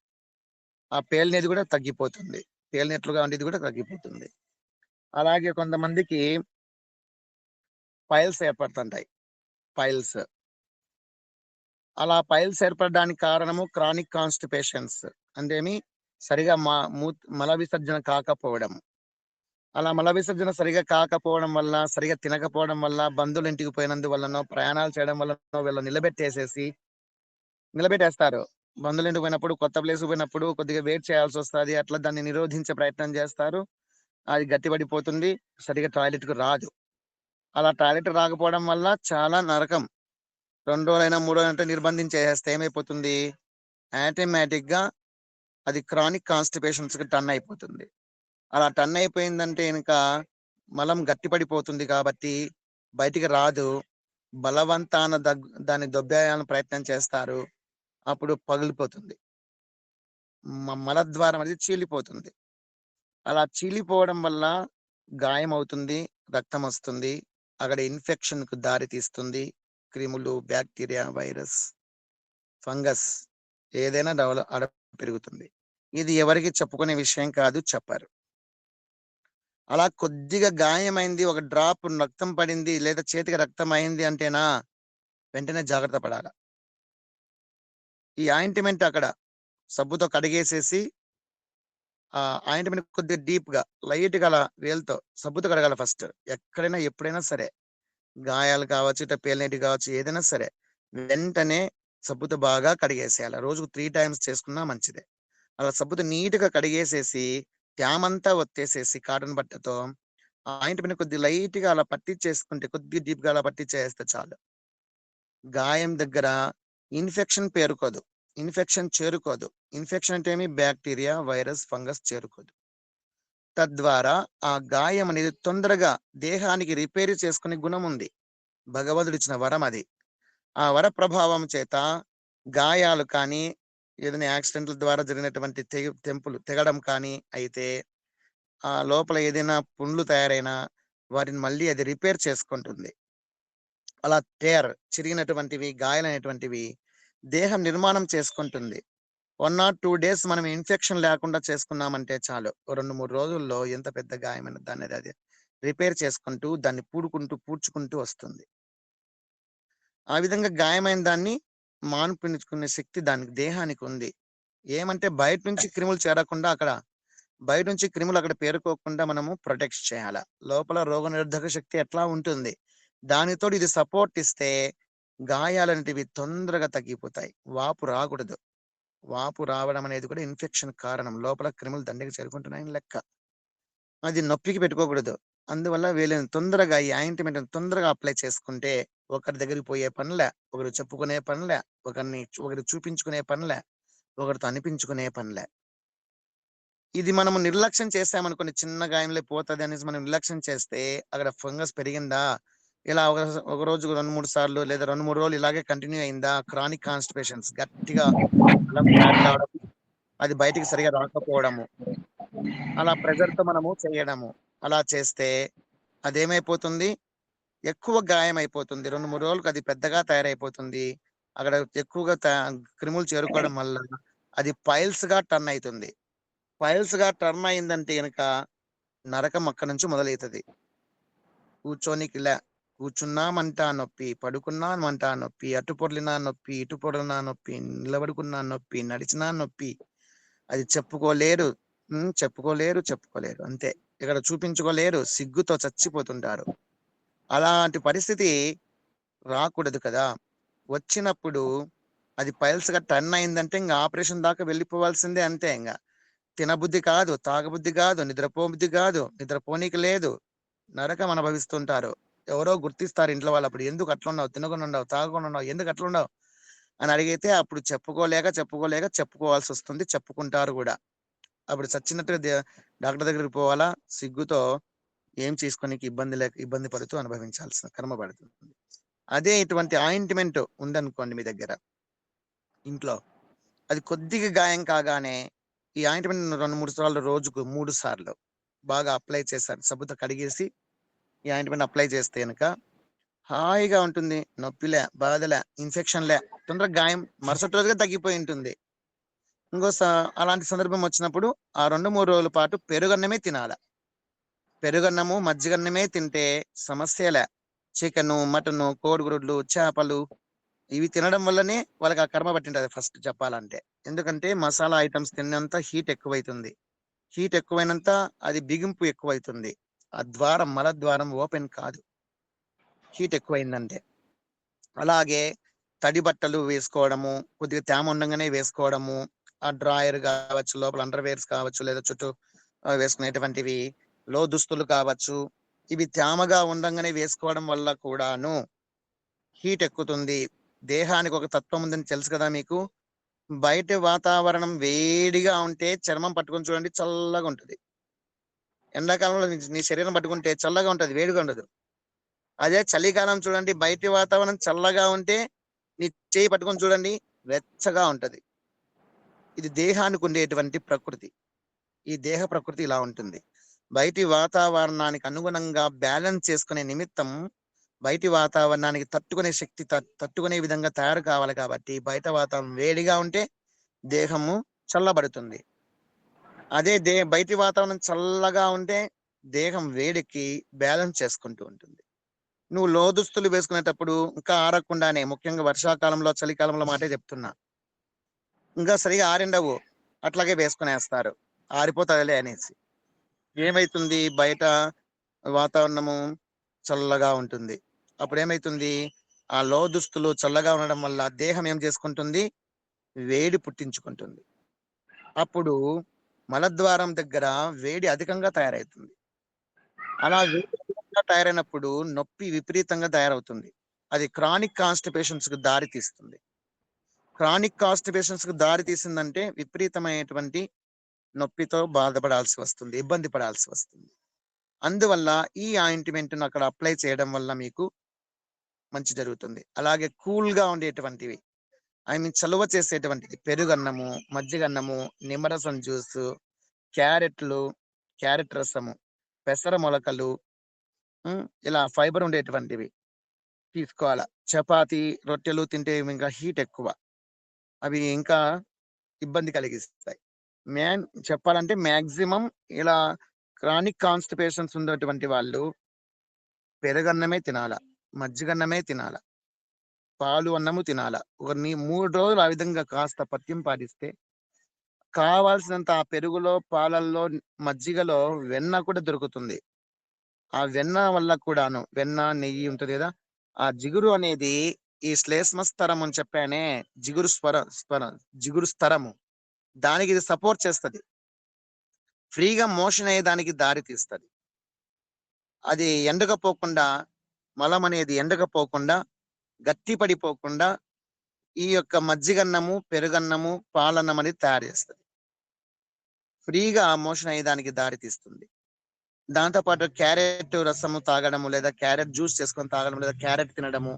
ఆ పేలినది గూడా తగ్గిపోతుంది. పేలినట్లుగా ఉండేది గూడా తగ్గిపోతుంది. అలాగే కొంతమందికి పైల్స్ ఏర్పడుతుంటాయి. పైల్స్. అలా పైల్స్ ఏర్పడడానికి కారణము క్రానిక్ కాన్‌స్టిపేషన్స్. అంటేమి సరిగా మల విసర్జన కాకపోవడం. అలా మల విసర్జన సరిగ్గా కాకపోవడం వల్ల, సరిగ్గా తినకపోవడం వల్ల, బంధువుల ఇంటికి పోయినందువల్లనో, ప్రయాణాలు చేయడం వల్లనో వీళ్ళని నిలబెట్టేస్తారు. బంధువులింటికి పోయినప్పుడు, కొత్త ప్లేస్‌కి పోయినప్పుడు కొద్దిగా వెయిట్ చేయాల్సొస్తది. అట్లా దాన్ని నిరోధించే ప్రయత్నం జేస్తారు. అది గట్టిపడిపోతుంది. సరిగ్గా టాయిలెట్‌కి రాదు. అలా టాయిలెట్‌కి రాకపోవడం వల్ల చాలా నరకం. 2 రోజులైనా, 3 రోజులంటే నిర్బంధించేసేస్తే ఏమైపోతుంది? ఆటోమేటిక్‌గా అది క్రానిక్ కాన్‌స్టిపేషన్స్‌కి టర్న్ అయిపోతుంది. అలా టర్న్ అయిపోయిందంటే గనక మలం గట్టిపడిపోతుంది కాబట్టి బయటికి రాదు. బలవంతాన దాన్ని దొబ్బేయాలని ప్రయత్నం చేస్తారు. అప్పుడు పగిలిపోతుంది. మలద్వారం అనేది చీలిపోతుంది. అలా చీలిపోవడం వల్ల గాయమవుతుంది. రక్తమొస్తుంది. అక్కడ ఇన్ఫెక్షన్‌కు దారి తీస్తుంది. క్రిములు, బాక్టీరియా, వైరస్, ఫంగస్ ఏదైనా పెరుగుతుంది. ఇది ఎవరికి చెప్పుకునే విషయం కాదు, చెప్పారు. అలా కొద్దిగా గాయమైంది, ఒక డ్రాప్ రక్తం పడింది లేదా చేతికి రక్తం అయింది అంటేనా వెంటనే జాగ్రత్త పడాల. ఈ ఆయింట్మెంట్ అక్కడ సబ్బుతో కడిగేసేసి ఆయింట్మెంట్ కొద్దిగా డీప్ గా లైట్ గా అలా వేలుతో సబ్బుతో కడగాల ఫస్ట్. ఎక్కడైనా ఎప్పుడైనా సరే గాయాలు కావచ్చు, ఇట్లా పేలినటి కావచ్చు, ఏదైనా సరే వెంటనే సబ్బుతో బాగా కడిగేసేయాలి. రోజుకు 3 టైమ్స్ చేసుకున్నా మంచిదే. అలా సబ్బుతో నీట్ గా కడిగేసేసి తేమంతా ఒత్తేసేసి కాటన్ బట్టతో ఆయింట్మెంట్ కొద్దిగా లైట్ గా అలా పట్టించేసుకుంటే, కొద్దిగా డీప్ గా అలా పట్టించేస్తే చాలు. గాయం దగ్గర ఇన్ఫెక్షన్ పేరుకోదు, ఇన్ఫెక్షన్ చేరుకోదు. ఇన్ఫెక్షన్ అంటే ఏమి, బ్యాక్టీరియా, వైరస్, ఫంగస్ చేరుకోదు. తద్వారా ఆ గాయం అనేది తొందరగా దేహానికి రిపేర్ చేసుకునే గుణం ఉంది. భగవంతుడు ఇచ్చిన వరం అది. ఆ వర ప్రభావం చేత గాయాలు కానీ, ఏదైనా యాక్సిడెంట్ల ద్వారా జరిగినటువంటి తెంపులు తెగడం కానీ అయితే, ఆ లోపల ఏదైనా పుండ్లు తయారైనా వాటిని మళ్ళీ అది రిపేర్ చేసుకుంటుంది. అలా చిరిగినటువంటివి, గాయాలైనటువంటివి దేహం నిర్మాణం చేసుకుంటుంది. 1 or 2 డేస్ మనం ఇన్ఫెక్షన్ లేకుండా చేసుకున్నామంటే చాలు. 2-3 రోజుల్లో ఎంత పెద్ద గాయమైన దాన్ని అది రిపేర్ చేసుకుంటూ, దాన్ని పూడ్చుకుంటూ వస్తుంది. ఆ విధంగా గాయమైన దాన్ని మాన్పించుకునే శక్తి దానికి దేహానికి ఉంది. ఏమంటే బయట నుంచి క్రిములు చేరకుండా, బయట నుంచి క్రిములు అక్కడ పేరుకోకుండా మనము ప్రొటెక్ట్ చేయాల. లోపల రోగనిరోధక శక్తి ఎట్లా ఉంటుంది, దానితో ఇది సపోర్ట్ ఇస్తే గాయాలనేటివి తొందరగా తగ్గిపోతాయి. వాపు రాకూడదు. వాపు రావడం అనేది కూడా ఇన్ఫెక్షన్ కారణం. లోపల క్రిములు దండిగా చేరుకుంటున్నాయని లెక్క. అది నొప్పికి పెట్టుకోకూడదు. అందువల్ల వీళ్ళని తొందరగా ఈ ఆయింట్మెంట్ తొందరగా అప్లై చేసుకుంటే ఒకరి దగ్గరికి పోయే పనిలే, ఒకరు చెప్పుకునే పనిలే, ఒకరు చూపించుకునే పనిలే, ఒకరితో అనిపించుకునే పనిలే. ఇది మనము నిర్లక్ష్యం చేసామనుకోండి, చిన్న గాయంలో పోతుంది అనేసి మనం నిర్లక్ష్యం చేస్తే అక్కడ ఫంగస్ పెరిగిందా, ఇలా ఒక రోజు 2-3 సార్లు లేదా 2-3 రోజులు ఇలాగే కంటిన్యూ అయిందా, క్రానిక్ కాన్స్టిపేషన్స్ గట్టిగా మలం బ్లాక్ కావడం, అది బయటికి సరిగా రాకపోవడము, అలా ప్రెజర్ తో మనము చేయడము, అలా చేస్తే అదేమైపోతుంది, ఎక్కువ గాయం అయిపోతుంది. 2-3 రోజులకు అది పెద్దగా తయారైపోతుంది. అక్కడ ఎక్కువగా క్రిములు చేరుకోవడం వల్ల అది పైల్స్ గా టర్న్ అవుతుంది. పైల్స్ గా టర్న్ అయిందంటే గనక నరకం అక్కడి నుంచి మొదలవుతుంది. కూర్చున్నామంటా నొప్పి, పడుకున్నామంటా నొప్పి, అటు పొర్లినా నొప్పి, ఇటు పొర్లినా నొప్పి, నిలబడుకున్నా నొప్పి, నడిచినా నొప్పి. అది చెప్పుకోలేరు, చెప్పుకోలేరు అంతే. ఇక్కడ చూపించుకోలేరు, సిగ్గుతో చచ్చిపోతుంటారు. అలాంటి పరిస్థితి రాకూడదు కదా. వచ్చినప్పుడు అది పైల్స్ గా టర్న్ అయిందంటే ఇంకా ఆపరేషన్ దాకా వెళ్ళిపోవాల్సిందే అంతే. ఇంకా తినబుద్ధి కాదు, తాగబుద్ధి కాదు, నిద్రపోబుద్ధి కాదు, నిద్రపోనీకి లేదు, నరకం అనుభవిస్తుంటారు. ఎవరో గుర్తిస్తారు ఇంట్లో వాళ్ళు, అప్పుడు ఎందుకు అట్లున్నావు, తినకుండా ఉండవు, తాగకుండా ఉండవు, ఎందుకు అట్లున్నావు అని అడిగితే అప్పుడు చెప్పుకోలేక చెప్పుకోవాల్సి వస్తుంది. చెప్పుకుంటారు కూడా. అప్పుడు చచ్చినట్టుగా డాక్టర్ దగ్గరికి పోవాలా, సిగ్గుతో ఏం చేసుకోనికి ఇబ్బంది పడుతూ అనుభవించాల్సిన కర్మ పడుతుంది. అదే ఇటువంటి ఆయింట్మెంట్ ఉందనుకోండి మీ దగ్గర ఇంట్లో, అది కొద్దిగా గాయం కాగానే ఈ ఆయింట్మెంట్ 2-3 సార్లు, రోజుకు 3 సార్లు బాగా అప్లై చేశారు. సబ్బుతో కడిగేసి ఈ ఆయింట్మెంట్ అప్లై చేస్తే కనుక హాయిగా ఉంటుంది. నొప్పిలే, బాధలే, ఇన్ఫెక్షన్లే, తొందరగా గాయం మరుసటి రోజుగా తగ్గిపోయి ఉంటుంది. అలాంటి సందర్భం వచ్చినప్పుడు ఆ 2-3 రోజుల పాటు పెరుగన్నమే తినాల. పెరుగన్నము, మజ్జిగన్నమే తింటే సమస్యలే. చికెను, మటను, కోడిగుడ్లు, చేపలు ఇవి తినడం వల్లనే వాళ్ళకి ఆ కర్మ పట్టింటది ఫస్ట్ చెప్పాలంటే. ఎందుకంటే మసాలా ఐటమ్స్ తిన్నంత హీట్ ఎక్కువైతుంది. హీట్ ఎక్కువైనంత అది బిగింపు ఎక్కువైతుంది. ఆ మలద్వారం ఓపెన్ కాదు హీట్ ఎక్కువైందంటే. అలాగే తడి బట్టలు వేసుకోవడము, కొద్దిగా తేమ ఉండంగానే వేసుకోవడము, ఆ డ్రాయర్ కావచ్చు, లోపల అండర్ వేర్స్ కావచ్చు, లేదా చుట్టూ వేసుకునేటువంటివి లో దుస్తులు కావచ్చు, ఇవి తేమగా ఉండంగానే వేసుకోవడం వల్ల కూడాను హీట్ ఎక్కుతుంది. దేహానికి ఒక తత్వం ఉందని తెలుసు కదా మీకు. బయట వాతావరణం వేడిగా ఉంటే చర్మం పట్టుకొని చూడండి, చల్లగా ఉంటుంది. ఎండాకాలంలో నీ శరీరం పట్టుకుంటే చల్లగా ఉంటది, వేడిగా ఉండదు. అదే చలికాలం చూడండి, బయట వాతావరణం చల్లగా ఉంటే నీ చేయి పట్టుకొని చూడండి, వెచ్చగా ఉంటది. ఇది దేహానికి ఉండేటువంటి ప్రకృతి. ఈ దేహ ప్రకృతి ఇలా ఉంటుంది. బయటి వాతావరణానికి అనుగుణంగా బ్యాలెన్స్ చేసుకునే నిమిత్తం బయటి వాతావరణానికి తట్టుకునే శక్తి తట్టుకునే విధంగా తయారు కావాలి. కాబట్టి బయట వాతావరణం వేడిగా ఉంటే దేహము చల్లబడుతుంది. అదే బయటి వాతావరణం చల్లగా ఉంటే దేహం వేడికి బ్యాలెన్స్ చేసుకుంటూ ఉంటుంది. నువ్వు లోదుస్తులు వేసుకునేటప్పుడు ఇంకా ఆరకుండానే, ముఖ్యంగా వర్షాకాలంలో చలికాలంలో మాటే చెప్తున్నా, ఇంకా సరిగా ఆరిండవు, అట్లాగే వేసుకునేస్తారు, ఆరిపోతాయిలే అనేసి. ఏమైతుంది, బయట వాతావరణము చల్లగా ఉంటుంది. అప్పుడు ఏమైతుంది, ఆ లోదుస్తులు చల్లగా ఉండడం వల్ల దేహం ఏం చేసుకుంటుంది, వేడి పుట్టించుకుంటుంది. అప్పుడు మలద్వారం దగ్గర వేడి అధికంగా తయారవుతుంది. అలా వేడి అధికంగా తయారైనప్పుడు నొప్పి విపరీతంగా తయారవుతుంది. అది క్రానిక్ కాన్స్టిపేషన్స్ కు దారి తీస్తుంది. క్రానిక్ కాన్స్టిపేషన్స్ కు దారి తీసిందంటే విపరీతమైనటువంటి నొప్పితో బాధపడాల్సి వస్తుంది, ఇబ్బంది పడాల్సి వస్తుంది. అందువల్ల ఈ ఆయింట్మెంట్ అక్కడ అప్లై చేయడం వల్ల మీకు మంచి జరుగుతుంది. అలాగే కూల్ గా ఉండేటువంటివి, ఐ మీన్ చలువ చేసేటువంటిది, పెరుగన్నము, మజ్జిగన్నము, నిమ్మరసం జ్యూసు, క్యారెట్లు, క్యారెట్ రసము, పెసర మొలకలు, ఇలా ఫైబర్ ఉండేటువంటివి తీసుకోవాలా. చపాతి, రొట్టెలు తింటే ఇంకా హీట్ ఎక్కువ, అవి ఇంకా ఇబ్బంది కలిగిస్తాయి. చెప్పాలంటే మాక్సిమం ఇలా క్రానిక్ కాన్స్టిపేషన్స్ ఉన్నటువంటి వాళ్ళు పెరుగన్నమే తినాల, మజ్జిగన్నమే తినాల, పాలు అన్నము తినాల. ఒక 3 రోజులు ఆ విధంగా కాస్త పథ్యం పాటిస్తే కావాల్సినంత ఆ పెరుగులో, పాలల్లో, మజ్జిగలో వెన్న కూడా దొరుకుతుంది. ఆ వెన్న వల్ల కూడాను, వెన్న, నెయ్యి ఉంటుంది కదా, ఆ జిగురు అనేది, ఈ శ్లేష్మ స్తరం అని చెప్పానే, జిగురు స్తరము, దానికి ఇది సపోర్ట్ చేస్తుంది. ఫ్రీగా మోషన్ అయ్యేదానికి దారి తీస్తుంది. అది ఎండకపోకుండా, మలం అనేది ఎండకపోకుండా, గట్టి పడిపోకుండా ఈ యొక్క మజ్జిగన్నము, పెరుగన్నము, పాలన్నం అనేది తయారు చేస్తుంది. ఫ్రీగా మోషన్ అయ్యేదానికి దారి తీస్తుంది. దాంతోపాటు క్యారెట్ రసము తాగడము, లేదా క్యారెట్ జ్యూస్ చేసుకొని తాగడం, లేదా క్యారెట్ తినడము,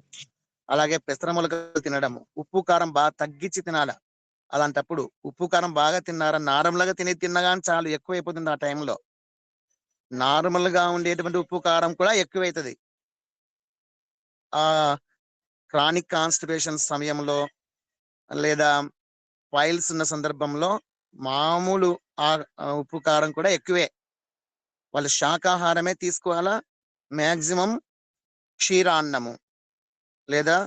అలాగే పెసర మొలకలు తినడము. ఉప్పు కారం బాగా తగ్గించి తినాల. అలాంటప్పుడు ఉప్పు కారం బాగా తిన్నారా, నార్మల్గా తిన్నా కానీ చాలు, ఎక్కువైపోతుంది ఆ టైంలో. నార్మల్ గా ఉండేటువంటి ఉప్పు కారం కూడా ఎక్కువైతుంది ఆ క్రానిక్ కాన్స్టిపేషన్ సమయంలో, లేదా ఫైల్స్ ఉన్న సందర్భంలో. మామూలు ఉప్పు కారం కూడా ఎక్కువే. వాళ్ళు శాకాహారమే తీసుకోవాలా. మాక్సిమం క్షీరాన్నము లేదా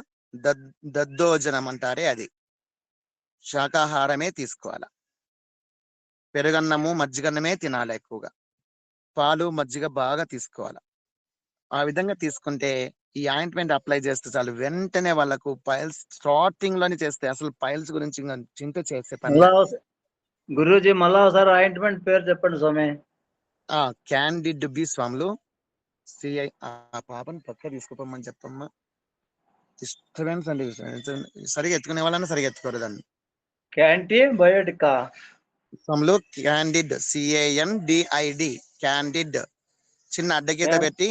దద్దోజనం అంటారే, అది శాకాహారమే తీసుకోవాలా. పెరుగన్నము, మజ్జిగన్నమే తినాలి ఎక్కువగా. పాలు, మజ్జిగ బాగా తీసుకోవాలి. ఆ విధంగా తీసుకుంటే ఈ ఆయింట్మెంట్ అప్లై చేస్తే చాలు, వెంటనే వాళ్ళకు పైల్స్ స్టార్టింగ్ లోనే చేస్తే, అసలు పైల్స్ గురించి ఇంకా చింత చేసే పని లేదు. గురూజీ మళ్ళా ఒకసారి ఆయింట్మెంట్ పేరు చెప్పండి స్వామి. క్యాండిడ్ బి స్వాములు, సిఐ. ఆ పాపని పక్క తీసుకుపోమని చెప్పమ్మా. డిస్టర్బెన్స్ అండి, సరిగా ఎత్తుకునే వాళ్ళని సరిగా ఎత్తుకోరు దాన్ని. యాంటీబయోటికా స్వాములు, క్యాండిడ్, CANDID, క్యాండిడ్, చిన్న అడ్డగీత పెట్టి,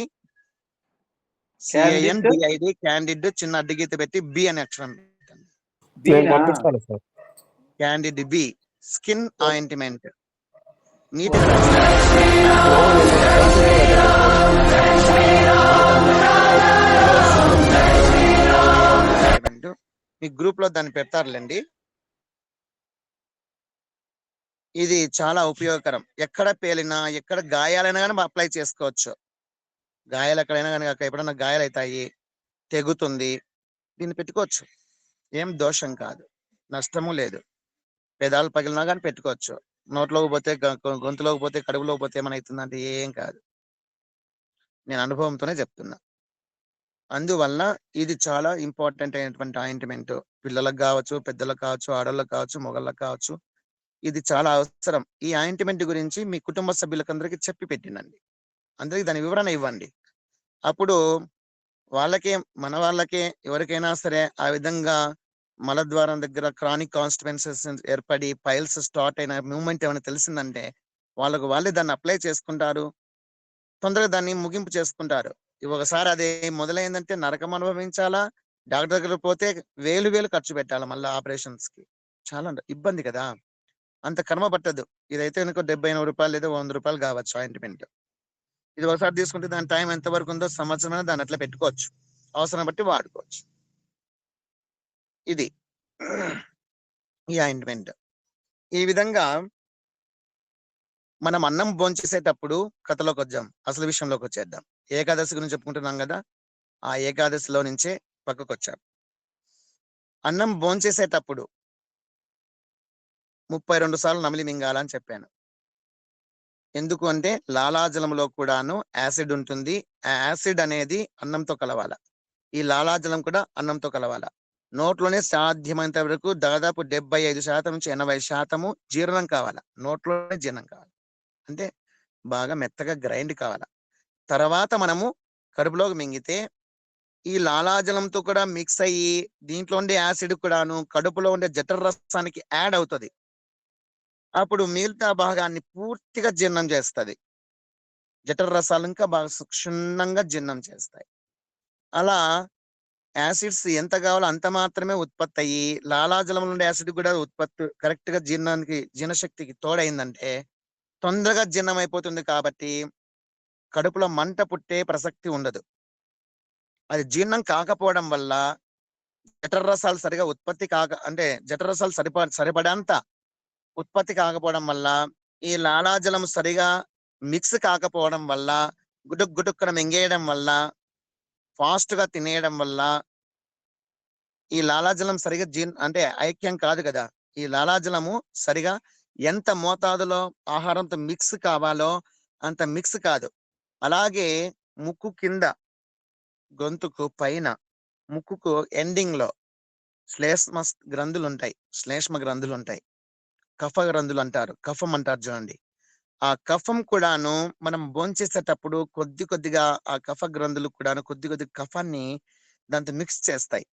CANDID, క్యాండిడ్, చిన్న అడ్డగీత పెట్టి బి అనే అక్షరం పెట్టండి. Candid B skin ointment. నీట్గా మీ గ్రూప్ లో దాన్ని పెడతారులేండి. ఇది చాలా ఉపయోగకరం. ఎక్కడ పేలినా, ఎక్కడ గాయాలైనా కానీ అప్లై చేసుకోవచ్చు. గాయాలు ఎక్కడైనా కానీ, ఎప్పుడైనా గాయాలు అవుతాయి, తెగుతుంది, దీన్ని పెట్టుకోవచ్చు, ఏం దోషం కాదు, నష్టము లేదు. పెదాలు పగిలినా కానీ పెట్టుకోవచ్చు. నోట్లోకి పోతే, గొంతులోకి పోతే, కడుపులోకి పోతే ఏమవుతుందంటే ఏం కాదు. నేను అనుభవంతోనే చెప్తున్నా. అందువల్ల ఇది చాలా ఇంపార్టెంట్ అయినటువంటి ఆయింట్మెంట్. పిల్లలకు కావచ్చు, పెద్దలకు కావచ్చు, ఆడవాళ్ళకు కావచ్చు, మొగళ్ళకు కావచ్చు. ఇది చాలా అవసరం. ఈ ఆయింట్మెంట్ గురించి మీ కుటుంబ సభ్యులకు అందరికీ చెప్పి పెట్టినండి. అందరికి దాని వివరణ ఇవ్వండి. అప్పుడు వాళ్ళకే, మన వాళ్ళకే, ఎవరికైనా సరే ఆ విధంగా మలద్వారం దగ్గర క్రానిక్ కాన్స్టిపెన్సెస్ ఏర్పడి పైల్స్ స్టార్ట్ అయిన మూమెంట్ ఏమైనా తెలిసిందంటే వాళ్ళే దాన్ని అప్లై చేసుకుంటారు, తొందరగా దాన్ని ముగింపు చేసుకుంటారు. ఒకసారి అది మొదలైందంటే నరకం అనుభవించాలా, డాక్టర్ దగ్గర పోతే వేలు ఖర్చు పెట్టాలా, మళ్ళీ ఆపరేషన్స్ కి చాలా ఇబ్బంది కదా. అంత కర్మ పట్టదు. ఇదైతే కనుక 70-80 రూపాయలు లేదా 100 రూపాయలు కావచ్చు ఆయింట్మెంట్. ఇది ఒకసారి తీసుకుంటే దాని టైం ఎంత వరకు ఉందో, సంవత్సరమైనా దాన్ని అట్లా పెట్టుకోవచ్చు, అవసరం బట్టి వాడుకోవచ్చు. ఇది ఈ ఆయింట్మెంట్. ఈ విధంగా మనం అన్నం భోంచేసేటప్పుడు కథలోకి వచ్చాం, అసలు విషయంలోకి వచ్చేద్దాం. ఏకాదశి గురించి చెప్పుకుంటున్నాం కదా, ఆ ఏకాదశిలో నుంచే పక్కకు వచ్చాం. అన్నం భోంచేసేటప్పుడు 32 సార్లు నమిలి మింగాలని చెప్పాను. ఎందుకు అంటే లాలాజలంలో కూడాను యాసిడ్ ఉంటుంది. ఆ యాసిడ్ అనేది అన్నంతో కలవాల. ఈ లాలాజలం కూడా అన్నంతో కలవాల. నోట్లోనే సాధ్యమైనంత వరకు దాదాపు 75% నుంచి 80% జీర్ణం కావాల. నోట్లోనే జీర్ణం కావాలి. అంటే బాగా మెత్తగా గ్రైండ్ కావాల. తర్వాత మనము కడుపులోకి మింగితే ఈ లాలాజలంతో కూడా మిక్స్ అయ్యి దీంట్లో ఉండే యాసిడ్ కూడాను కడుపులో ఉండే జఠర రసానికి యాడ్ అవుతుంది. అప్పుడు మిగతా భాగాన్ని పూర్తిగా జీర్ణం చేస్తది. జఠర రసాలు ఇంకా బాగా క్షుణ్ణంగా జీర్ణం చేస్తాయి. అలా యాసిడ్స్ ఎంత కావాలో అంత మాత్రమే ఉత్పత్తి అయ్యి లాలాజలం నుండి యాసిడ్ కూడా ఉత్పత్తి కరెక్ట్ గా జీర్ణశక్తికి తోడైందంటే తొందరగా జీర్ణం అయిపోతుంది. కాబట్టి కడుపులో మంట పుట్టే ప్రసక్తి ఉండదు. అది జీర్ణం కాకపోవడం వల్ల జఠర రసాలు సరిగా ఉత్పత్తి కాక అంటే జఠర రసాలు సరిపడంత ఉత్పత్తి కాకపోవడం వల్ల ఈ లాలాజలం సరిగా మిక్స్ కాకపోవడం వల్ల గుటుక్కున మింగేయడం వల్ల ఫాస్ట్ గా తినేయడం వల్ల ఈ లాలాజలం సరిగా అంటే ఐక్యం కాదు కదా. ఈ లాలాజలము సరిగా ఎంత మోతాదులో ఆహారంతో మిక్స్ కావాలో అంత మిక్స్ కాదు. అలాగే ముక్కు కింద, గొంతుకు పైన, ముక్కుకు ఎండింగ్ లో శ్లేష్మ గ్రంథులు ఉంటాయి. కఫ గ్రంథులు అంటారు, కఫం అంటారు చూడండి. ఆ కఫం కూడాను మనం భోంచేసేటప్పుడు కొద్దిగా ఆ కఫ గ్రంథులు కూడాను కొద్ది కఫాన్ని దాంతో మిక్స్ చేస్తాయి.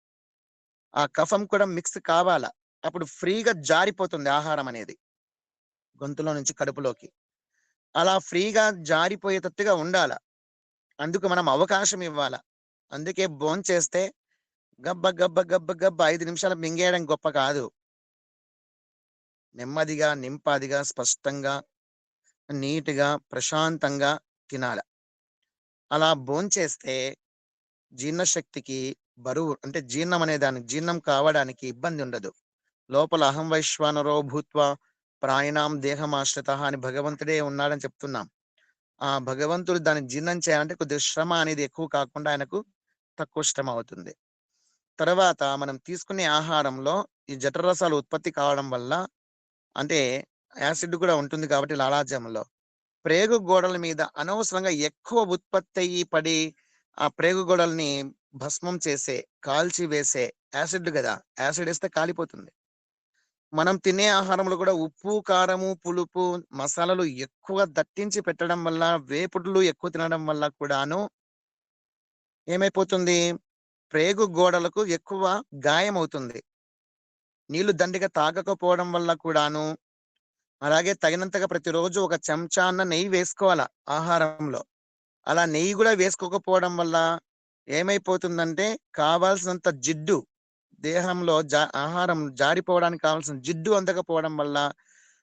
ఆ కఫం కూడా మిక్స్ కావాలా. అప్పుడు ఫ్రీగా జారిపోతుంది ఆహారం అనేది గొంతులో నుంచి కడుపులోకి. అలా ఫ్రీగా జారిపోయేటట్టుగా ఉండాల. అందుకు మనం అవకాశం ఇవ్వాల. అందుకే భోంచేస్తే గబ్బ గబ్బ గబ్బ గబ్బ 5 నిమిషాలు మింగేయడం గొప్ప కాదు. నెమ్మదిగా, నింపాదిగా, స్పష్టంగా, నీట్గా, ప్రశాంతంగా తినాల. అలా భోంచేస్తే జీర్ణశక్తికి బరువు అంటే జీర్ణం కావడానికి ఇబ్బంది ఉండదు. లోపల అహం వైశ్వానరో భూత్వా ప్రాణినాం దేహమాశ్రిత అని భగవంతుడే ఉన్నాడని చెప్తున్నాం. ఆ భగవంతుడు దాన్ని జీర్ణం చేయాలంటే కొద్దిగా శ్రమ అనేది ఎక్కువ కాకుండా ఆయనకు తక్కువ శ్రమ అవుతుంది. తర్వాత మనం తీసుకునే ఆహారంలో ఈ జఠరరసాలు ఉత్పత్తి కావడం వల్ల అంటే యాసిడ్ కూడా ఉంటుంది కాబట్టి లాలాజలంలో ప్రేగు గోడల మీద అనవసరంగా ఎక్కువ ఉత్పత్తి అయ్యి పడి ఆ ప్రేగు గోడల్ని భస్మం చేసే, కాల్చి వేసే యాసిడ్ కదా. యాసిడ్ వేస్తే కాలిపోతుంది. మనం తినే ఆహారంలో కూడా ఉప్పు, కారము, పులుపు, మసాలాలు ఎక్కువ దట్టించి పెట్టడం వల్ల, వేపుడులు ఎక్కువ తినడం వల్ల కూడాను ఏమైపోతుంది, ప్రేగు గోడలకు ఎక్కువ గాయం అవుతుంది. నీళ్లు దండిగా తాగకపోవడం వల్ల కూడాను, అలాగే తగినంతగా ప్రతిరోజు ఒక చెంచా అన్న నెయ్యి వేసుకోవాలా ఆహారంలో. అలా నెయ్యి కూడా వేసుకోకపోవడం వల్ల ఏమైపోతుందంటే కావాల్సినంత జిడ్డు దేహంలో ఆహారం జారిపోవడానికి కావాల్సిన జిడ్డు అందకపోవడం వల్ల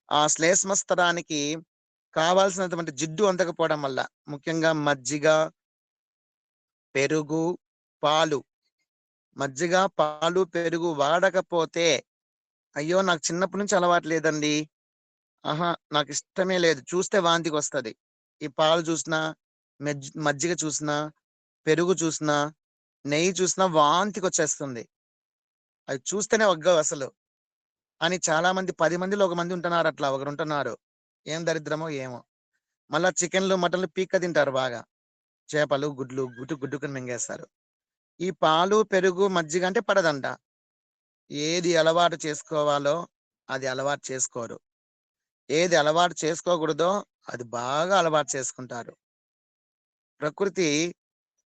ఆ శ్లేష్మస్తరానికి కావాల్సినటువంటి జిడ్డు అందకపోవడం వల్ల ముఖ్యంగా మజ్జిగ, పెరుగు, పాలు, మజ్జిగ, పాలు, పెరుగు వాడకపోతే అయ్యో నాకు చిన్నప్పటి నుంచి అలవాటు లేదండి, నాకు ఇష్టమే లేదు, చూస్తే వాంతికి వస్తుంది. ఈ పాలు చూసినా, మజ్జిగ చూసినా, పెరుగు చూసినా, నెయ్యి చూసినా వాంతికి వచ్చేస్తుంది. అది చూస్తేనే ఒగ్గవు అసలు అని చాలా మంది 10 మందిలో 1 మంది ఉంటున్నారు. అట్లా ఒకరు ఉంటున్నారు. ఏం దరిద్రమో ఏమో. మళ్ళా చికెన్లు, మటన్లు పీక్క తింటారు బాగా. చేపలు, గుడ్లు గుడ్డుకుని మింగేస్తారు. ఈ పాలు, పెరుగు, మజ్జిగ అంటే పడదంట. ఏది అలవాటు చేసుకోవాలో అది అలవాటు చేసుకోరు. ఏది అలవాటు చేసుకోకూడదో అది బాగా అలవాటు చేసుకుంటారు. ప్రకృతి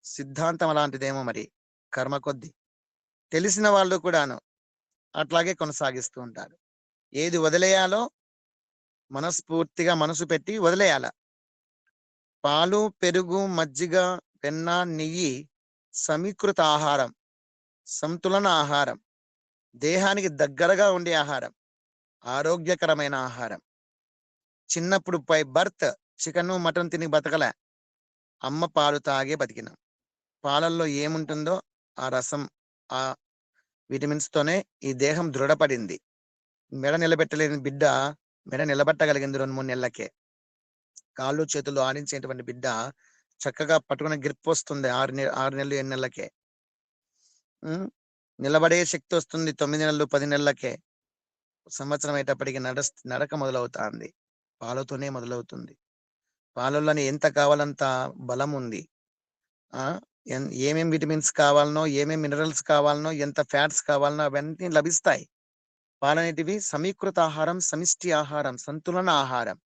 సిద్ధాంతం అలాంటిదేమో మరి, కర్మ కొద్ది. తెలిసిన వాళ్ళు కూడాను అట్లాగే కొనసాగిస్తూ ఉంటారు. ఏది వదిలేయాలో మనస్ఫూర్తిగా మనసు పెట్టి వదిలేయాల. పాలు, పెరుగు, మజ్జిగ, వెన్న, నెయ్యి సమీకృత ఆహారం, సంతులన ఆహారం, దేహానికి దగ్గరగా ఉండే ఆహారం, ఆరోగ్యకరమైన ఆహారం. చిన్నప్పుడు బర్త్ చికెన్, మటన్ తిని బతకలే, అమ్మ పాలు తాగే బతికినాం. పాలల్లో ఏముంటుందో ఆ రసం, ఆ విటమిన్స్ తోనే ఈ దేహం దృఢపడింది. మెడ నిలబెట్టలేని బిడ్డ మెడ నిలబెట్టగలిగింది 2-3 నెలలకే. కాళ్ళు చేతులు ఆడించేటువంటి బిడ్డ చక్కగా పట్టుకునే గ్రిప్ వస్తుంది 6 నెలలు 8 నెలలకే. నిలబడే శక్తి వస్తుంది 9 నెలలు 10 నెలలకే. సంవత్సరం అయ్యేటప్పటికి నడక మొదలవుతుంది. పాలతోనే మొదలవుతుంది. పాలల్లోనే ఎంత కావాలంత బలం ఉంది. ఏమేం విటమిన్స్ కావాలనో, ఏమేం మినరల్స్ కావాలనో, ఎంత ఫ్యాట్స్ కావాలనో అవన్నీ లభిస్తాయి. పాలనేటివి సమీకృత ఆహారం, సమిష్టి ఆహారం, సంతులన ఆహారం.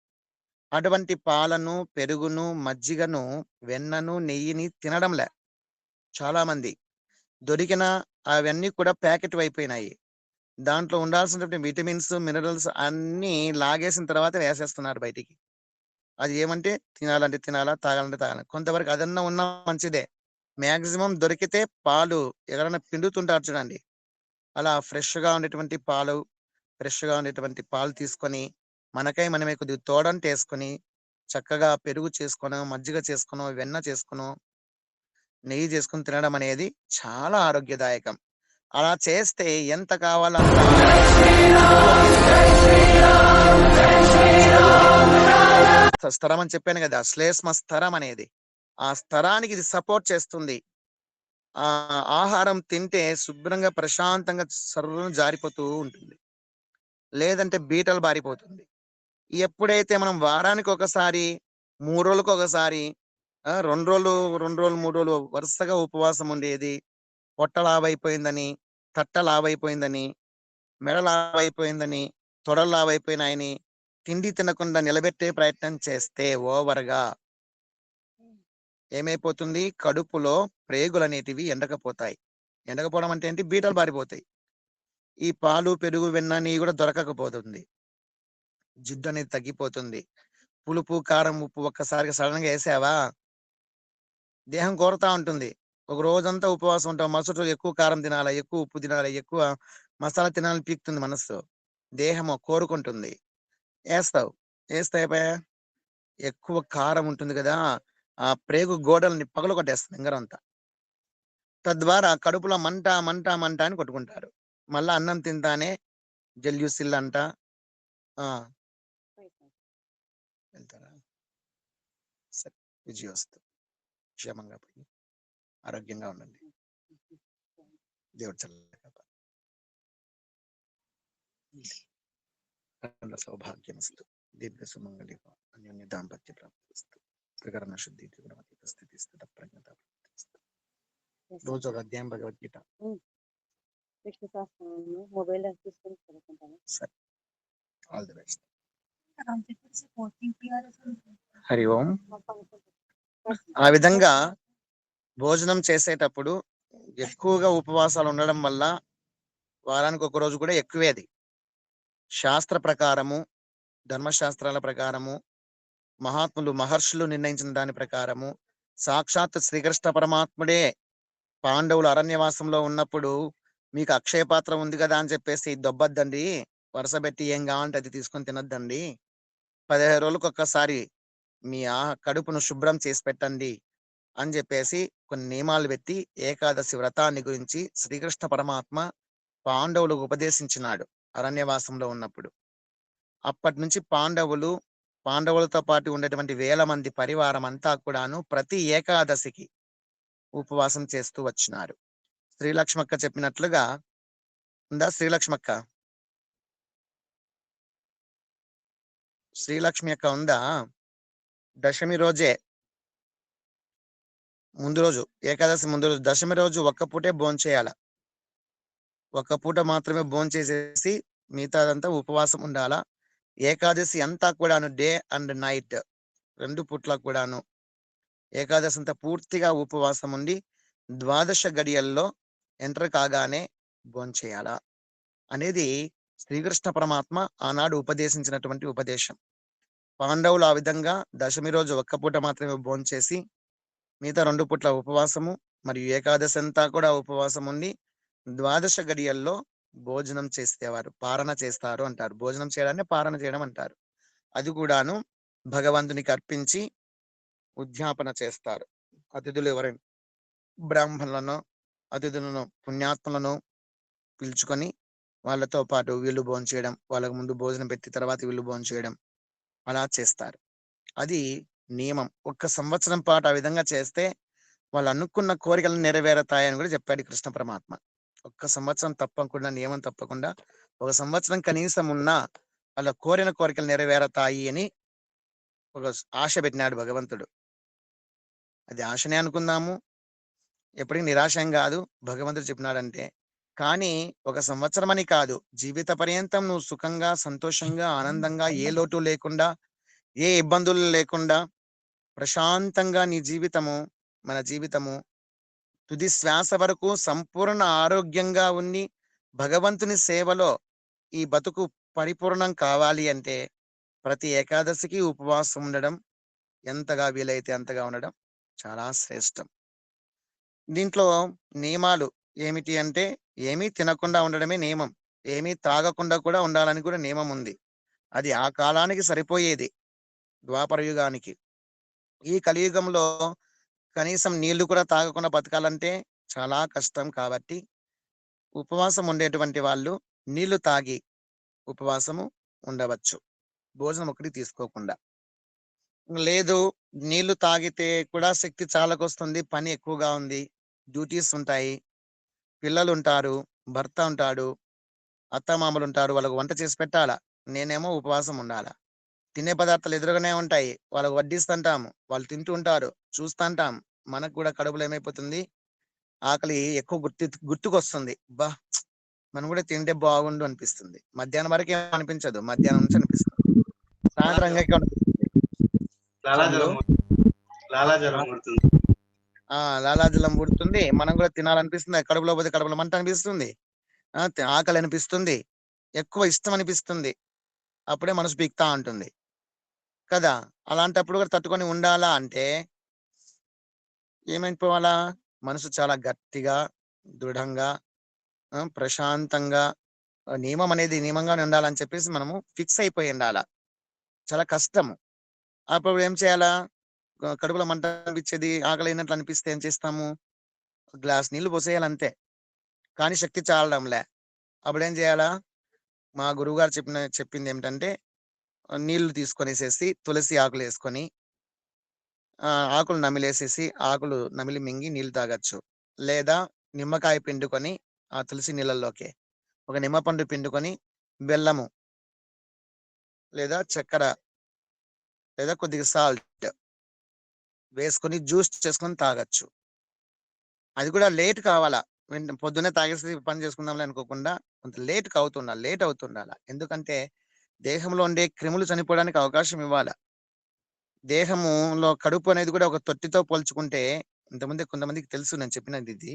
అటువంటి పాలను, పెరుగును, మజ్జిగను, వెన్నను, నెయ్యిని తినడంలే చాలా మంది. దొరికిన అవన్నీ కూడా ప్యాకెట్ అయిపోయినాయి. దాంట్లో ఉండాల్సినటువంటి విటమిన్స్, మినరల్స్ అన్ని లాగేసిన తర్వాత వేసేస్తున్నారు బయటికి. అది ఏమంటే తినాలంటే తినాలా, తాగాలంటే తాగాలి. కొంతవరకు అదన్నా ఉన్నా మంచిదే. మాక్సిమం దొరికితే పాలు ఎవరైనా పిండుతుంటారు చూడండి, అలా ఫ్రెష్గా ఉండేటువంటి పాలు తీసుకొని మనకై మనమే కొద్దిగా తోడంటే వేసుకొని చక్కగా పెరుగు చేసుకునో, మజ్జిగ చేసుకునో, వెన్న చేసుకునో, నెయ్యి చేసుకుని తినడం అనేది చాలా ఆరోగ్యదాయకం. అలా చేస్తే ఎంత కావాలంత స్తరం అని చెప్పాను కదా, శ్లేష్మ స్తరం అనేది. ఆ స్తరానికి ఇది సపోర్ట్ చేస్తుంది. ఆహారం తింటే శుభ్రంగా ప్రశాంతంగా సర్రును జారిపోతూ ఉంటుంది. లేదంటే బీటలు బారిపోతుంది. ఎప్పుడైతే మనం వారానికి ఒకసారి, 3 రోజులకు ఒకసారి, 2 రోజులు 3 రోజులు వరుసగా ఉపవాసం ఉండేది, పొట్ట లావైపోయిందని, తట్ట లావైపోయిందని, మెడ లావైపోయిందని, తొడలు లావైపోయినాయని తిండి తినకుండా నిలబెట్టే ప్రయత్నం చేస్తే ఓవర్గా ఏమైపోతుంది, కడుపులో ప్రేగులు అనేటివి ఎండకపోతాయి. ఎండకపోవడం అంటే ఏంటి, బీటలు బారిపోతాయి. ఈ పాలు, పెరుగు, వెన్న, నెయ్యి కూడా దొరకకపోతుంది. జిడ్డు అనేది తగ్గిపోతుంది. పులుపు, కారం, ఉప్పు ఒక్కసారిగా సడన్ గా వేసావా దేహం కోరుతా ఉంటుంది. ఒక రోజంతా ఉపవాసం ఉంటాం, మరుసటి రోజు ఎక్కువ కారం తినాలి, ఎక్కువ ఉప్పు తినాలి, ఎక్కువ మసాలా తినాలని పీకుతుంది మనస్సు. దేహము కోరుకుంటుంది, వేస్తావు. వేస్తే ఎక్కువ కారం ఉంటుంది కదా, ఆ ప్రేగు గోడల్ని పగలు కొట్టేస్తుంది ఇంగరంతా. తద్వారా కడుపులో మంట మంట మంట అని కొట్టుకుంటారు. మళ్ళా అన్నం తింటానే జల్యూసిల్ అంట వెళ్తారా. సరే, విజయోస్తు. క్షేమంగా పోయి ఆరోగ్యంగా ఉండండి. దేవుడు చల్లగా సౌభాగ్యమస్తు, దీర్ఘ సుమంగళి, అన్యోన్య దాంపత్య ప్రాప్తిస్తు, త్రికరణ శుద్ధి, త్రిగుణాతీత స్థితి, స్థిత ప్రజ్ఞత ప్రాప్తిస్తు. రోజు ఒక అధ్యాయం భగవద్గీత. మొబైల్ తీసుకొని చదువుకుంటాను. సరే, ఆల్ ది బెస్ట్. హరి ఓం. ఆ విధంగా భోజనం చేసేటప్పుడు ఎక్కువగా ఉపవాసాలు ఉండడం వల్ల వారానికి ఒక రోజు కూడా ఎక్కువేది. శాస్త్ర ప్రకారము, ధర్మశాస్త్రాల ప్రకారము, మహాత్ములు మహర్షులు నిర్ణయించిన దాని ప్రకారము, సాక్షాత్ శ్రీకృష్ణ పరమాత్ముడే పాండవులు అరణ్యవాసంలో ఉన్నప్పుడు మీకు అక్షయ పాత్ర ఉంది కదా అని చెప్పేసి దొబ్బద్దండి, వరుస పెట్టి ఏం కావాలంటే అది తీసుకొని తినొద్దండి, 15 రోజులకు ఒక్కసారి మీ కడుపును శుభ్రం చేసి పెట్టండి అని చెప్పేసి కొన్ని నియమాలు పెట్టి ఏకాదశి వ్రతాన్ని గురించి శ్రీకృష్ణ పరమాత్మ పాండవులకు ఉపదేశించినాడు అరణ్యవాసంలో ఉన్నప్పుడు. అప్పటి నుంచి పాండవులతో పాటు ఉండేటువంటి 1000 మంది పరివారం అంతా కూడాను ప్రతి ఏకాదశికి ఉపవాసం చేస్తూ వచ్చినారు. శ్రీలక్ష్మక్క చెప్పినట్లుగా ఉందా? శ్రీలక్ష్మి అక్క ఉందా? దశమి రోజే ముందు రోజు, ఏకాదశి ముందు రోజు, దశమి రోజు ఒక్క పూటే భోంచేయాల. ఒక్క పూట మాత్రమే భోంచేసేసి మిగతాదంతా ఉపవాసం ఉండాలా. ఏకాదశి అంతా కూడాను డే అండ్ నైట్ 2 పూట్ల కూడాను ఏకాదశి అంతా పూర్తిగా ఉపవాసం ఉండి ద్వాదశ గడియల్లో ఎంటర్ కాగానే భోంచేయాలా అనేది శ్రీకృష్ణ పరమాత్మ ఆనాడు ఉపదేశించినటువంటి ఉపదేశం. పాండవులు ఆ విధంగా దశమి రోజు ఒక్క పూట మాత్రమే భోంచేసి మిగతా 2 పూట్ల ఉపవాసము మరియు ఏకాదశి అంతా కూడా ఉపవాసం ఉండి ద్వాదశ గడియల్లో భోజనం చేసేవారు, పారణ చేస్తారు అంటారు. భోజనం చేయడాన్ని పారణ చేయడం అంటారు. అది కూడాను భగవంతునికి అర్పించి ఉద్యాపన చేస్తారు. అతిథులు ఎవరైనా బ్రాహ్మణులను, అతిథులను, పుణ్యాత్ములను పిలుచుకొని వాళ్ళతో పాటు వీళ్ళు భోంచేయడం, వాళ్ళకు ముందు భోజనం పెట్టి తర్వాత వీళ్ళు భోంచేయడం అలా చేస్తారు. అది నియమం. ఒక్క సంవత్సరం పాటు ఆ విధంగా చేస్తే వాళ్ళు అనుకున్న కోరికలు నెరవేరుతాయని కూడా చెప్పాడు ఈ కృష్ణ పరమాత్మ. ఒక్క సంవత్సరం తప్పకుండా, నియమం తప్పకుండా ఒక సంవత్సరం కనీసం ఉన్నా వాళ్ళ కోరిన కోరికలు నెరవేరుతాయి అని ఒక ఆశ పెట్టినాడు భగవంతుడు. అది ఆశనే అనుకుందాము, ఎప్పటికీ నిరాశం కాదు భగవంతుడు చెప్పినాడంటే. కానీ ఒక సంవత్సరం అని కాదు, జీవిత పర్యంతం నువ్వు సుఖంగా, సంతోషంగా, ఆనందంగా, ఏ లోటు లేకుండా, ఏ ఇబ్బందులు లేకుండా ప్రశాంతంగా నీ జీవితము, మన జీవితము తుది శ్వాస వరకు సంపూర్ణ ఆరోగ్యంగా ఉండి భగవంతుని సేవలో ఈ బతుకు పరిపూర్ణం కావాలి అంటే ప్రతి ఏకాదశికి ఉపవాసం ఉండడం, ఎంతగా వీలైతే అంతగా ఉండడం చాలా శ్రేష్టం. దీంట్లో నియమాలు ఏమిటి అంటే, ఏమీ తినకుండా ఉండడమే నియమం, ఏమీ తాగకుండా కూడా ఉండాలని కూడా నియమం ఉంది. అది ఆ కాలానికి సరిపోయేది, ద్వాపర యుగానికి. ఈ కలియుగంలో కనీసం నీళ్లు కూడా తాగకుండా బతకాలంటే చాలా కష్టం. కాబట్టి ఉపవాసం ఉండేటువంటి వాళ్ళు నీళ్లు తాగి ఉపవాసము ఉండవచ్చు, భోజనం ఒకటి తీసుకోకుండా. లేదు, నీళ్లు తాగితే కూడా శక్తి చాలకొస్తుంది, పని ఎక్కువగా ఉంది, డ్యూటీస్ ఉంటాయి, పిల్లలు ఉంటారు, భర్త ఉంటాడు, అత్తమామలు ఉంటారు, వాళ్ళకు వంట చేసి పెట్టాలా, నేనేమో ఉపవాసం ఉండాలా. తినే పదార్థాలు ఎదురుగానే ఉంటాయి, వాళ్ళకు వడ్డిస్తుంటాము, వాళ్ళు తింటూ ఉంటారు, చూస్తుంటాం. మనకు కూడా కడుపులో ఏమైపోతుంది, ఆకలి ఎక్కువ గుర్తుకొస్తుంది. బా, మనం కూడా తింటే బాగుండు అనిపిస్తుంది. మధ్యాహ్నం వరకు ఏం అనిపించదు, మధ్యాహ్నం నుంచి అనిపిస్తుంది, సాయంత్రం అనిపిస్తుంది. లాలాజలం పుడుతుంది, మనం కూడా తినాలనిపిస్తుంది, కడుపులో పోతే కడుపులో మంట అనిపిస్తుంది, ఆకలి అనిపిస్తుంది, ఎక్కువ ఇష్టం అనిపిస్తుంది, అప్పుడే మనసు పీక్తా ఉంటుంది కదా. అలాంటప్పుడు కూడా తట్టుకొని ఉండాలా అంటే ఏమైపోవాలా, మనసు చాలా గట్టిగా, దృఢంగా, ప్రశాంతంగా, నియమం అనేది నియమంగానే ఉండాలని చెప్పేసి మనము ఫిక్స్ అయిపోయి ఉండాలా. చాలా కష్టము. అప్పుడు ఏం చేయాలా, కడుపులో మంట అనిపించేది, ఆకలి అయినట్లు అనిపిస్తే ఏం చేస్తాము, గ్లాస్ నీళ్లు పోసేయాలి అంతే. కానీ శక్తి చాలడంలే, అప్పుడు ఏం చేయాలా, మా గురువు గారు చెప్పింది ఏమిటంటే, నీళ్లు తీసుకొనేసేసి తులసి ఆకులు వేసుకొని, ఆకులు నమిలేసేసి, ఆకులు నమిలి మింగి నీళ్లు తాగొచ్చు. లేదా నిమ్మకాయ పిండుకొని ఆ తులసి నీళ్ళల్లోకి ఒక నిమ్మపండు పిండుకొని బెల్లము లేదా చక్కెర లేదా కొద్దిగా సాల్ట్ వేసుకొని జ్యూస్ చేసుకొని తాగొచ్చు. అది కూడా లేట్ కావాలా, పొద్దున్నే తాగేసి పని చేసుకుందాంలే అనుకోకుండా కొంత లేట్ అవుతుండాల. ఎందుకంటే దేహంలో ఉండే క్రిములు చనిపోవడానికి అవకాశం ఇవ్వాల. దేహములో కడుపు అనేది కూడా ఒక తొట్టితో పోల్చుకుంటే, ఇంతకుముందే కొంతమందికి తెలుసు నేను చెప్పినది ఇది,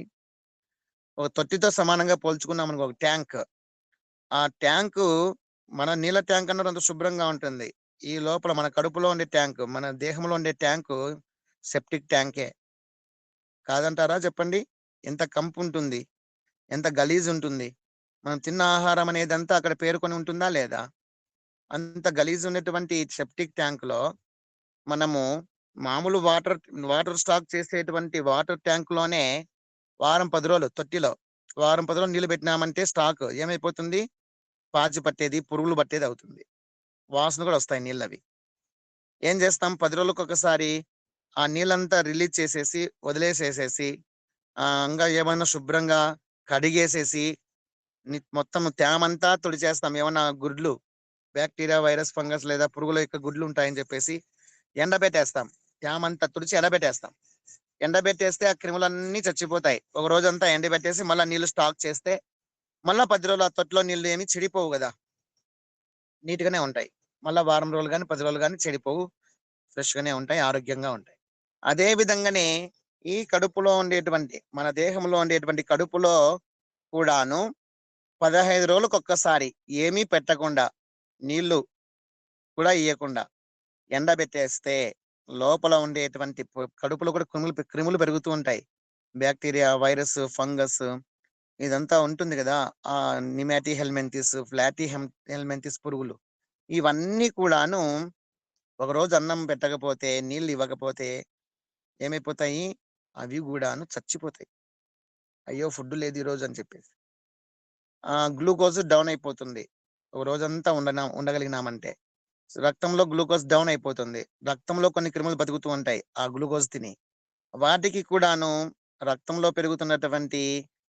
ఒక తొట్టితో సమానంగా పోల్చుకున్నాం అనుకో, ఒక ట్యాంక్. ఆ ట్యాంకు మన నీళ్ళ ట్యాంక్ అన్నది అంత శుభ్రంగా ఉంటుంది. ఈ లోపల మన కడుపులో ఉండే ట్యాంక్, మన దేహంలో ఉండే ట్యాంకు సెప్టిక్ ట్యాంకే కాదంటారా చెప్పండి. ఎంత కంపు ఉంటుంది, ఎంత గలీజ్ ఉంటుంది. మనం తిన్న ఆహారం అనేదంతా అక్కడ పేరుకొని ఉంటుందా లేదా. అంత గలీజ్ ఉన్నటువంటి సెప్టిక్ ట్యాంక్ లో మనము మామూలు వాటర్ స్టాక్ చేసేటువంటి వాటర్ ట్యాంక్ లోనే వారం 10 రోజులు తొట్టిలో వారం 10 రోజులు నీళ్లు పెట్టినామంటే స్టాక్ ఏమైపోతుంది, పాచి పట్టేది, పురుగులు పట్టేది అవుతుంది, వాసన కూడా వస్తాయి నీళ్ళవి. ఏం చేస్తాం, 10 రోజులకు ఒకసారి ఆ నీళ్ళంతా రిలీజ్ చేసేసి వదిలేసేసేసి, ఇంకా ఏమైనా శుభ్రంగా కడిగేసేసి మొత్తం తేమంతా తుడిచేస్తాం. ఏమన్నా గుడ్లు, బ్యాక్టీరియా, వైరస్, ఫంగస్ లేదా పురుగుల యొక్క గుడ్లు ఉంటాయని చెప్పేసి ఎండబెట్టేస్తాం. తేమంతా తుడిచి ఎండబెట్టేస్తాం. ఎండబెట్టేస్తే ఆ క్రిములన్నీ చచ్చిపోతాయి. ఒక రోజంతా ఎండబెట్టేసి మళ్ళీ నీళ్లు స్టాక్ చేస్తే మళ్ళా 10 రోజులు ఆ తొట్టులో నీళ్లు ఏమి చెడిపోవు కదా, నీట్ గానే ఉంటాయి. మళ్ళా వారం రోజులు కానీ 10 రోజులు కానీ చెడిపోవు, ఫ్రెష్ గానే ఉంటాయి, ఆరోగ్యంగా ఉంటాయి. అదే విధంగానే ఈ కడుపులో ఉండేటువంటి, మన దేహంలో ఉండేటువంటి కడుపులో కూడాను 15 రోజులకు ఒక్కసారి ఏమీ పెట్టకుండా, నీళ్లు కూడా ఇయ్యకుండా ఎండబెట్టేస్తే లోపల ఉండేటువంటి కడుపులో కూడా క్రిములు పెరుగుతూ ఉంటాయి. బ్యాక్టీరియా, వైరస్, ఫంగస్ ఇదంతా ఉంటుంది కదా. ఆ నిమాటి హెల్మెంతిస్, ఫ్లాటీ హెల్మెంతిస్ పురుగులు, ఇవన్నీ కూడాను ఒక రోజు అన్నం పెట్టకపోతే, నీళ్లు ఇవ్వకపోతే ఏమైపోతాయి, అవి కూడాను చచ్చిపోతాయి. అయ్యో ఫుడ్ లేదు ఈ రోజు అని చెప్పేసి. గ్లూకోజ్ డౌన్ అయిపోతుంది. ఒక రోజంతా ఉండగలిగినామంటే రక్తంలో గ్లూకోజ్ డౌన్ అయిపోతుంది. రక్తంలో కొన్ని క్రిములు బతుకుతూ ఉంటాయి ఆ గ్లూకోజ్ తిని. వాటికి కూడాను రక్తంలో పెరుగుతున్నటువంటి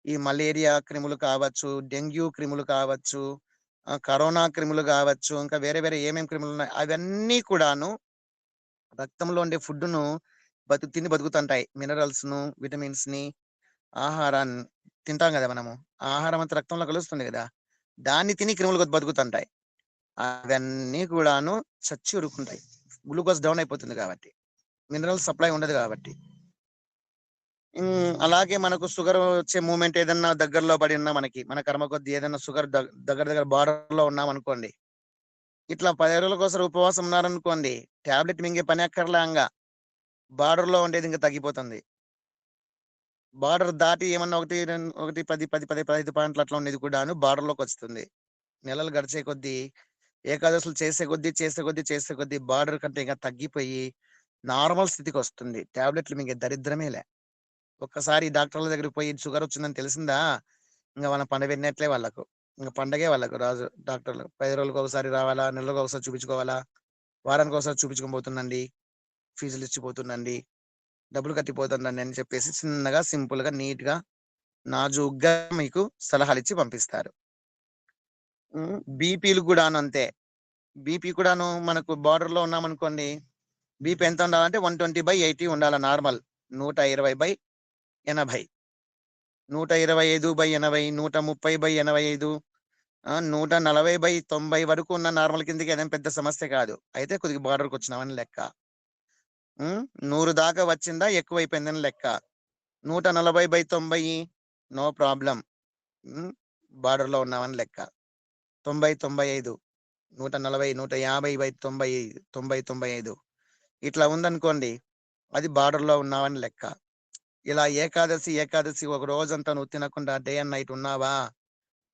ఈ మలేరియా క్రిములు కావచ్చు, డెంగ్యూ క్రిములు కావచ్చు, కరోనా క్రిములు కావచ్చు, ఇంకా వేరే వేరే ఏమేమి క్రిములు ఉన్నాయి అవన్నీ కూడాను రక్తంలో ఉండే ఫుడ్‌ను తిని బతుకుతుంటాయి. మినరల్స్‌ను, విటమిన్స్‌ని, ఆహారాన్ని తింటాం గదా మనము. ఆ ఆహారం అంతా రక్తంలో కలుస్తుంది గదా! దాన్ని తిని క్రిములు బతుకుతుంటాయి. అవన్నీ కూడాను చచ్చి ఊరుకుంటాయి. గ్లూకోజ్ డౌన్ అయిపోతుంది కాబట్టి. మినరల్ సప్లై ఉండదు కాబట్టి. అలాగే మనకు షుగర్ వచ్చే మూవ్‌మెంట్ ఏదన్నా దగ్గరలో పడి ఉన్నా మన కర్మ కొద్దీ ఏదన్నా షుగర్ దగ్గర దగ్గర బార్డర్‌లో ఉన్నామనుకోండి. ఇట్లా 10 రోజులకోసారి ఉపవాసం ఉన్నారనుకోండి. టాబ్లెట్ మింగే పని అక్కర్లా బార్డర్‌లో ఉండేది ఇంక తగ్గిపోతుంది. బార్డర్ దాటి ఏమన్నా 1, 2, 1, 10, 10, 10, 15 పాయింట్లు అట్లా ఉండేది కూడాను బార్డర్‌లోకొస్తుంది. నెలలు గడిచే కొద్దీ, ఏకాదశులు చేసే కొద్దీ బార్డర్ కంటే ఇంక తగ్గిపోయి నార్మల్ స్థితికొస్తుంది. టాబ్లెట్లు మింగే దరిద్రమే లే. ఒక్కసారి డాక్టర్ల దగ్గరికి పోయి షుగర్ వచ్చిందని తెలిసిందా, ఇంక మన పండ పెట్టినట్లే వాళ్ళకు. ఇంక పండగే వాళ్ళకు రాజు డాక్టర్లు. 10 రోజులకొకసారి రావాలా, నెలకొకసారి చూపించుకోవాలా, వారానికోసారి చూపించుకొని పోతుండండి, ఫీజులు ఇచ్చిపోతుండండి, డబ్బులు కట్టిపోతుండండి అని చెప్పేసి చిన్నగా, సింపుల్‌గా, నీట్‌గా, నాజూగ్గా మీకు సలహాలిచ్చి పంపిస్తారు. బీపీలు కూడాను అంతే. బీపీ కూడాను మనకు బార్డర్‌లో ఉన్నామనుకోండి, బీపీ ఎంత ఉండాలంటే 120/80 ఉండాల నార్మల్. 120/80, 125/80, 130/85, 140/90 వరకు ఉన్న నార్మల్ కిందకి అదేం పెద్ద సమస్య కాదు. అయితే కొద్దిగా బార్డర్‌కొచ్చినామని లెక్క. 100 దాకా వచ్చిందా ఎక్కువైపోయిందని లెక్క. 140/90 నో ప్రాబ్లమ్. బార్డర్‌లో ఉన్నామని లెక్క. 90, 95, 140, 150/90, 90, 95 ఇట్లా ఉందనుకోండి. అది బార్డర్‌లో ఉన్నావని లెక్క. ఇలా ఏకాదశి ఒక రోజంతా నువ్వు తినకుండా డే అండ్ నైట్ ఉన్నావా,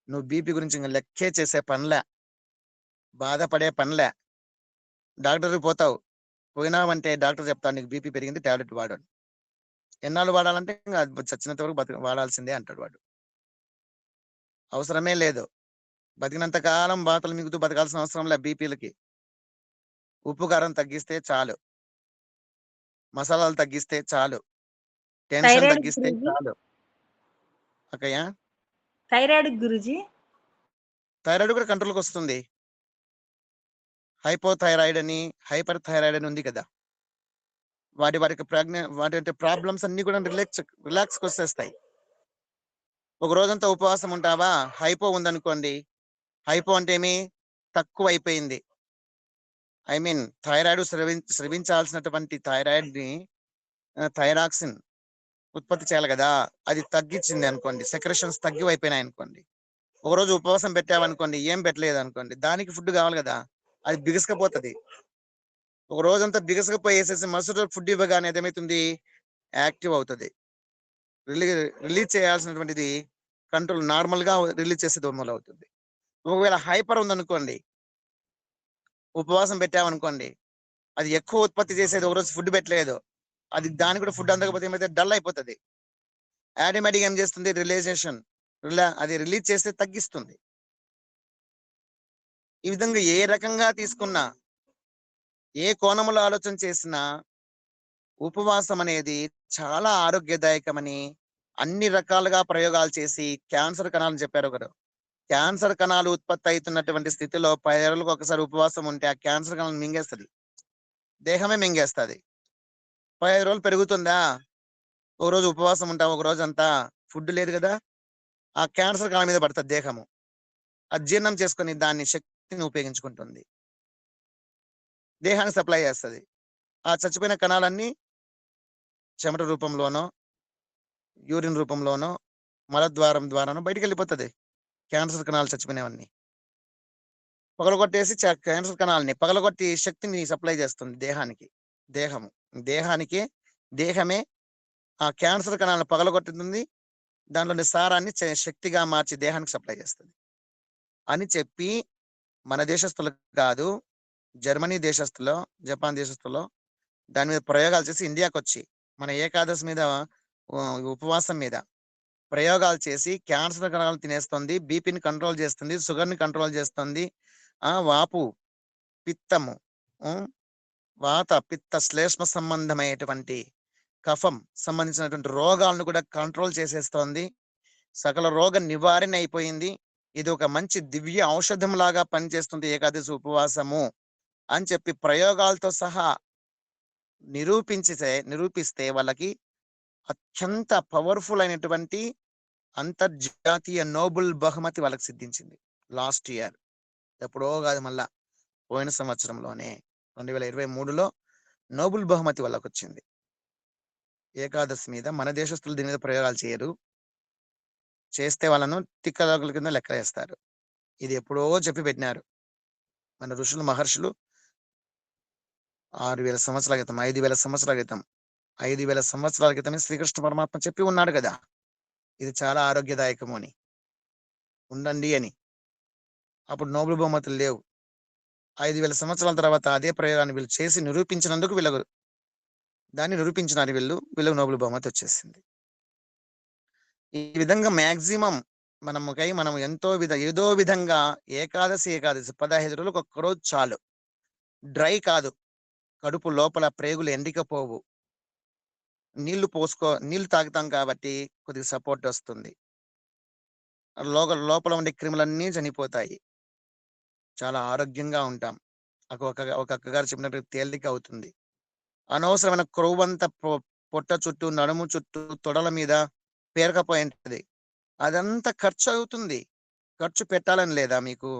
నువ్వు బీపీ గురించి ఇంక లెక్కే చేసే పనిలే. బాధపడే పనిలే. డాక్టర్‌కి పోతావు. పోయినావంటే డాక్టర్ చెప్తాడు నీకు బీపీ పెరిగింది టాబ్లెట్ వాడు అని. ఎన్నాళ్ళు వాడాలంటే ఇంక చచ్చినంత వరకు వాడాల్సిందే అంటాడు వాడు. అవసరమే లేదు. బతికినంత కాలం బాతలు మింగుతూ బతకాల్సిన అవసరం లే బీపీలకి. ఉప్పు, కారం తగ్గిస్తే చాలు. మసాలాలు తగ్గిస్తే చాలు. టెన్షన్ థైరాయిడ్ తగ్గిస్తే గురూజీ? చాలు. ఓకేయ? థైరాయిడ్ గురూజీ? థైరాయిడ్ కూడా కంట్రోల్‌కొస్తుంది. హైపోథైరాయిడ్ అని, హైపర్ థైరాయిడ్ అని ఉంది కదా! వాటికి వాటి ప్రాబ్లమ్స్ అన్నీ కూడా రిలాక్స్‌కొచ్చేస్తాయి. ఒక రోజంతా ఉపవాసం ఉంటావా, హైపో ఉందనుకోండి. హైపో అంటే ఏమి? తక్కువైపోయింది. ఐ మీన్ థైరాయిడ్ స్రవించాల్సినటువంటి థైరాయిడ్‌ని థైరాక్సిన్ ఉత్పత్తి చేయాలి గదా! అది తగ్గించింది అనుకోండి. సెక్రెషన్స్ తగ్గివైపోయినాయనుకోండి. ఒకరోజు ఉపవాసం పెట్టావనుకోండి, ఏం పెట్టలేదనుకోండి. దానికి ఫుడ్ కావాలి గదా! అది బిగుసుకుపోతది. ఒక రోజంతా బిగుసుకుపోయేసేసి మరుసటి రోజు ఫుడ్ ఇవ్వగానే అదేమైతుంది? యాక్టివ్ అవుతది. రిలీజ్ చేయాల్సినటువంటిది కంట్రోల్ నార్మల్‌గా రిలీజ్ చేసేది మొదలవుతుంది. ఒకవేళ హైపర్ ఉందనుకోండి, ఉపవాసం పెట్టామనుకోండి, అది ఎక్కువ ఉత్పత్తి చేసేది ఒకరోజు ఫుడ్ పెట్టలేదు. దానికి కూడా ఫుడ్ అందకపోతే ఏమైతే డల్ అయిపోతది. ఆటోమేటిక్‌గా ఏం చేస్తుంది? అది రిలీజ్ చేస్తే తగ్గిస్తుంది. ఈ విధంగా ఏ రకంగా తీసుకున్నా, ఏ కోణంలో ఆలోచన చేసినా ఉపవాసం అనేది చాలా ఆరోగ్యదాయకమని అన్ని రకాలుగా ప్రయోగాలు చేసి క్యాన్సర్ కణాలను చెప్పారు ఒకరు. క్యాన్సర్ కణాలు ఉత్పత్తి అవుతున్నటువంటి స్థితిలో 10 రోజులకు ఒకసారి ఉపవాసం ఉంటే ఆ క్యాన్సర్ కణాలను మింగేస్తది. దేహమే మింగేస్తది. 15 రోజులు పెరుగుతుందా? ఒక రోజు ఉపవాసం ఉంటాం. ఒక రోజంతా ఫుడ్ లేదు గదా! ఆ క్యాన్సర్ కణాల మీద పడతది దేహము. అది జీర్ణం చేసుకొని దాన్ని శక్తిని ఉపయోగించుకుంటుంది. దేహానికి సప్లై చేస్తది. ఆ చచ్చిపోయిన కణాలన్నీ చెమట రూపంలోనో, యూరిన్ రూపంలోనో, మలద్వారం ద్వారానో బయటికెళ్ళిపోతది. క్యాన్సర్ కణాలు చచ్చిపోయినవన్నీ. పగలగొట్టేసి క్యాన్సర్ కణాలని పగలగొట్టి శక్తిని సప్లై చేస్తుంది దేహానికి. దేహము. దేహానికే దేహమే ఆ క్యాన్సర్ కణాలను పగలగొట్టుతుంది. దాంట్లోని సారాన్ని శక్తిగా మార్చి దేహానికి సప్లై చేస్తది. అని చెప్పి మన దేశస్తులు కాదు, జర్మనీ దేశస్తులో, జపాన్ దేశస్తులో దాని మీద ప్రయోగాలు చేసి ఇండియాకొచ్చి మన ఏకాదశి మీద ఉపవాసం మీద ప్రయోగాలు చేసి క్యాన్సర్ కణాలు తినేస్తుంది, బీపీని కంట్రోల్ చేస్తుంది, షుగర్ని కంట్రోల్ చేస్తుంది, వాపు, పిత్తము, ఉం, వాత పిత్త శ్లేష్మ సంబంధమైనటువంటి కఫం సంబంధించినటువంటి రోగాలను కూడా కంట్రోల్ చేసేస్తోంది. సకల రోగ నివారణ అయిపోయింది. ఇది ఒక మంచి దివ్య ఔషధం లాగా పనిచేస్తుంది ఏకాదశి ఉపవాసము అని చెప్పి ప్రయోగాలతో సహా నిరూపిస్తే వాళ్ళకి అత్యంత పవర్ఫుల్ అయినటువంటి అంతర్జాతీయ నోబెల్ బహుమతి వాళ్ళకి సిద్ధించింది లాస్ట్ ఇయర్. ఎప్పుడో కాదు, మళ్ళా పోయిన సంవత్సరంలోనే 2023లో నోబెల్ బహుమతి వాళ్ళకి వచ్చింది. ఏకాదశి మీద మన దేశస్తులు దీని మీద ప్రయోగాలు చేయరు, చేస్తే వాళ్ళను తిక్కలోకుల కింద లెక్క వేస్తారు. ఇది ఎప్పుడో చెప్పి పెట్టినారు మన ఋషులు మహర్షులు 6000 సంవత్సరాల క్రితం, 5000 సంవత్సరాల క్రితం, 5000 సంవత్సరాల క్రితమే శ్రీకృష్ణ పరమాత్మ చెప్పి ఉన్నాడు కదా, ఇది చాలా ఆరోగ్యదాయకము అని, ఉండండి అని. అప్పుడు నోబెల్ బహుమతులు లేవు. 5000 సంవత్సరాల తర్వాత అదే ప్రయోగాన్ని వీళ్ళు చేసి నిరూపించినందుకు దాన్ని నిరూపించినారు వీళ్ళకు నోబెల్ బహుమతి వచ్చేసింది. ఈ విధంగా మాక్సిమం మనం ఏదో విధంగా ఏకాదశి 15 రోజులకు ఒక్కరోజు చాలు. డ్రై కాదు, కడుపు లోపల ప్రేగులు ఎండికపోవు, నీళ్లు తాగుతాం కాబట్టి కొద్దిగా సపోర్ట్ వస్తుంది, లోపల ఉండే క్రిములన్నీ చనిపోతాయి, చాలా ఆరోగ్యంగా ఉంటాం. ఒక అక్కగారు చెప్పినట్టు తేలిక అవుతుంది. అనవసరమైన క్రొవ్వంతా పొట్ట చుట్టూ, నడుము చుట్టూ, తొడల మీద పేరకపోయి ఉంటది, అదంతా ఖర్చు అవుతుంది. ఖర్చు పెట్టాలని లేదా మీకు?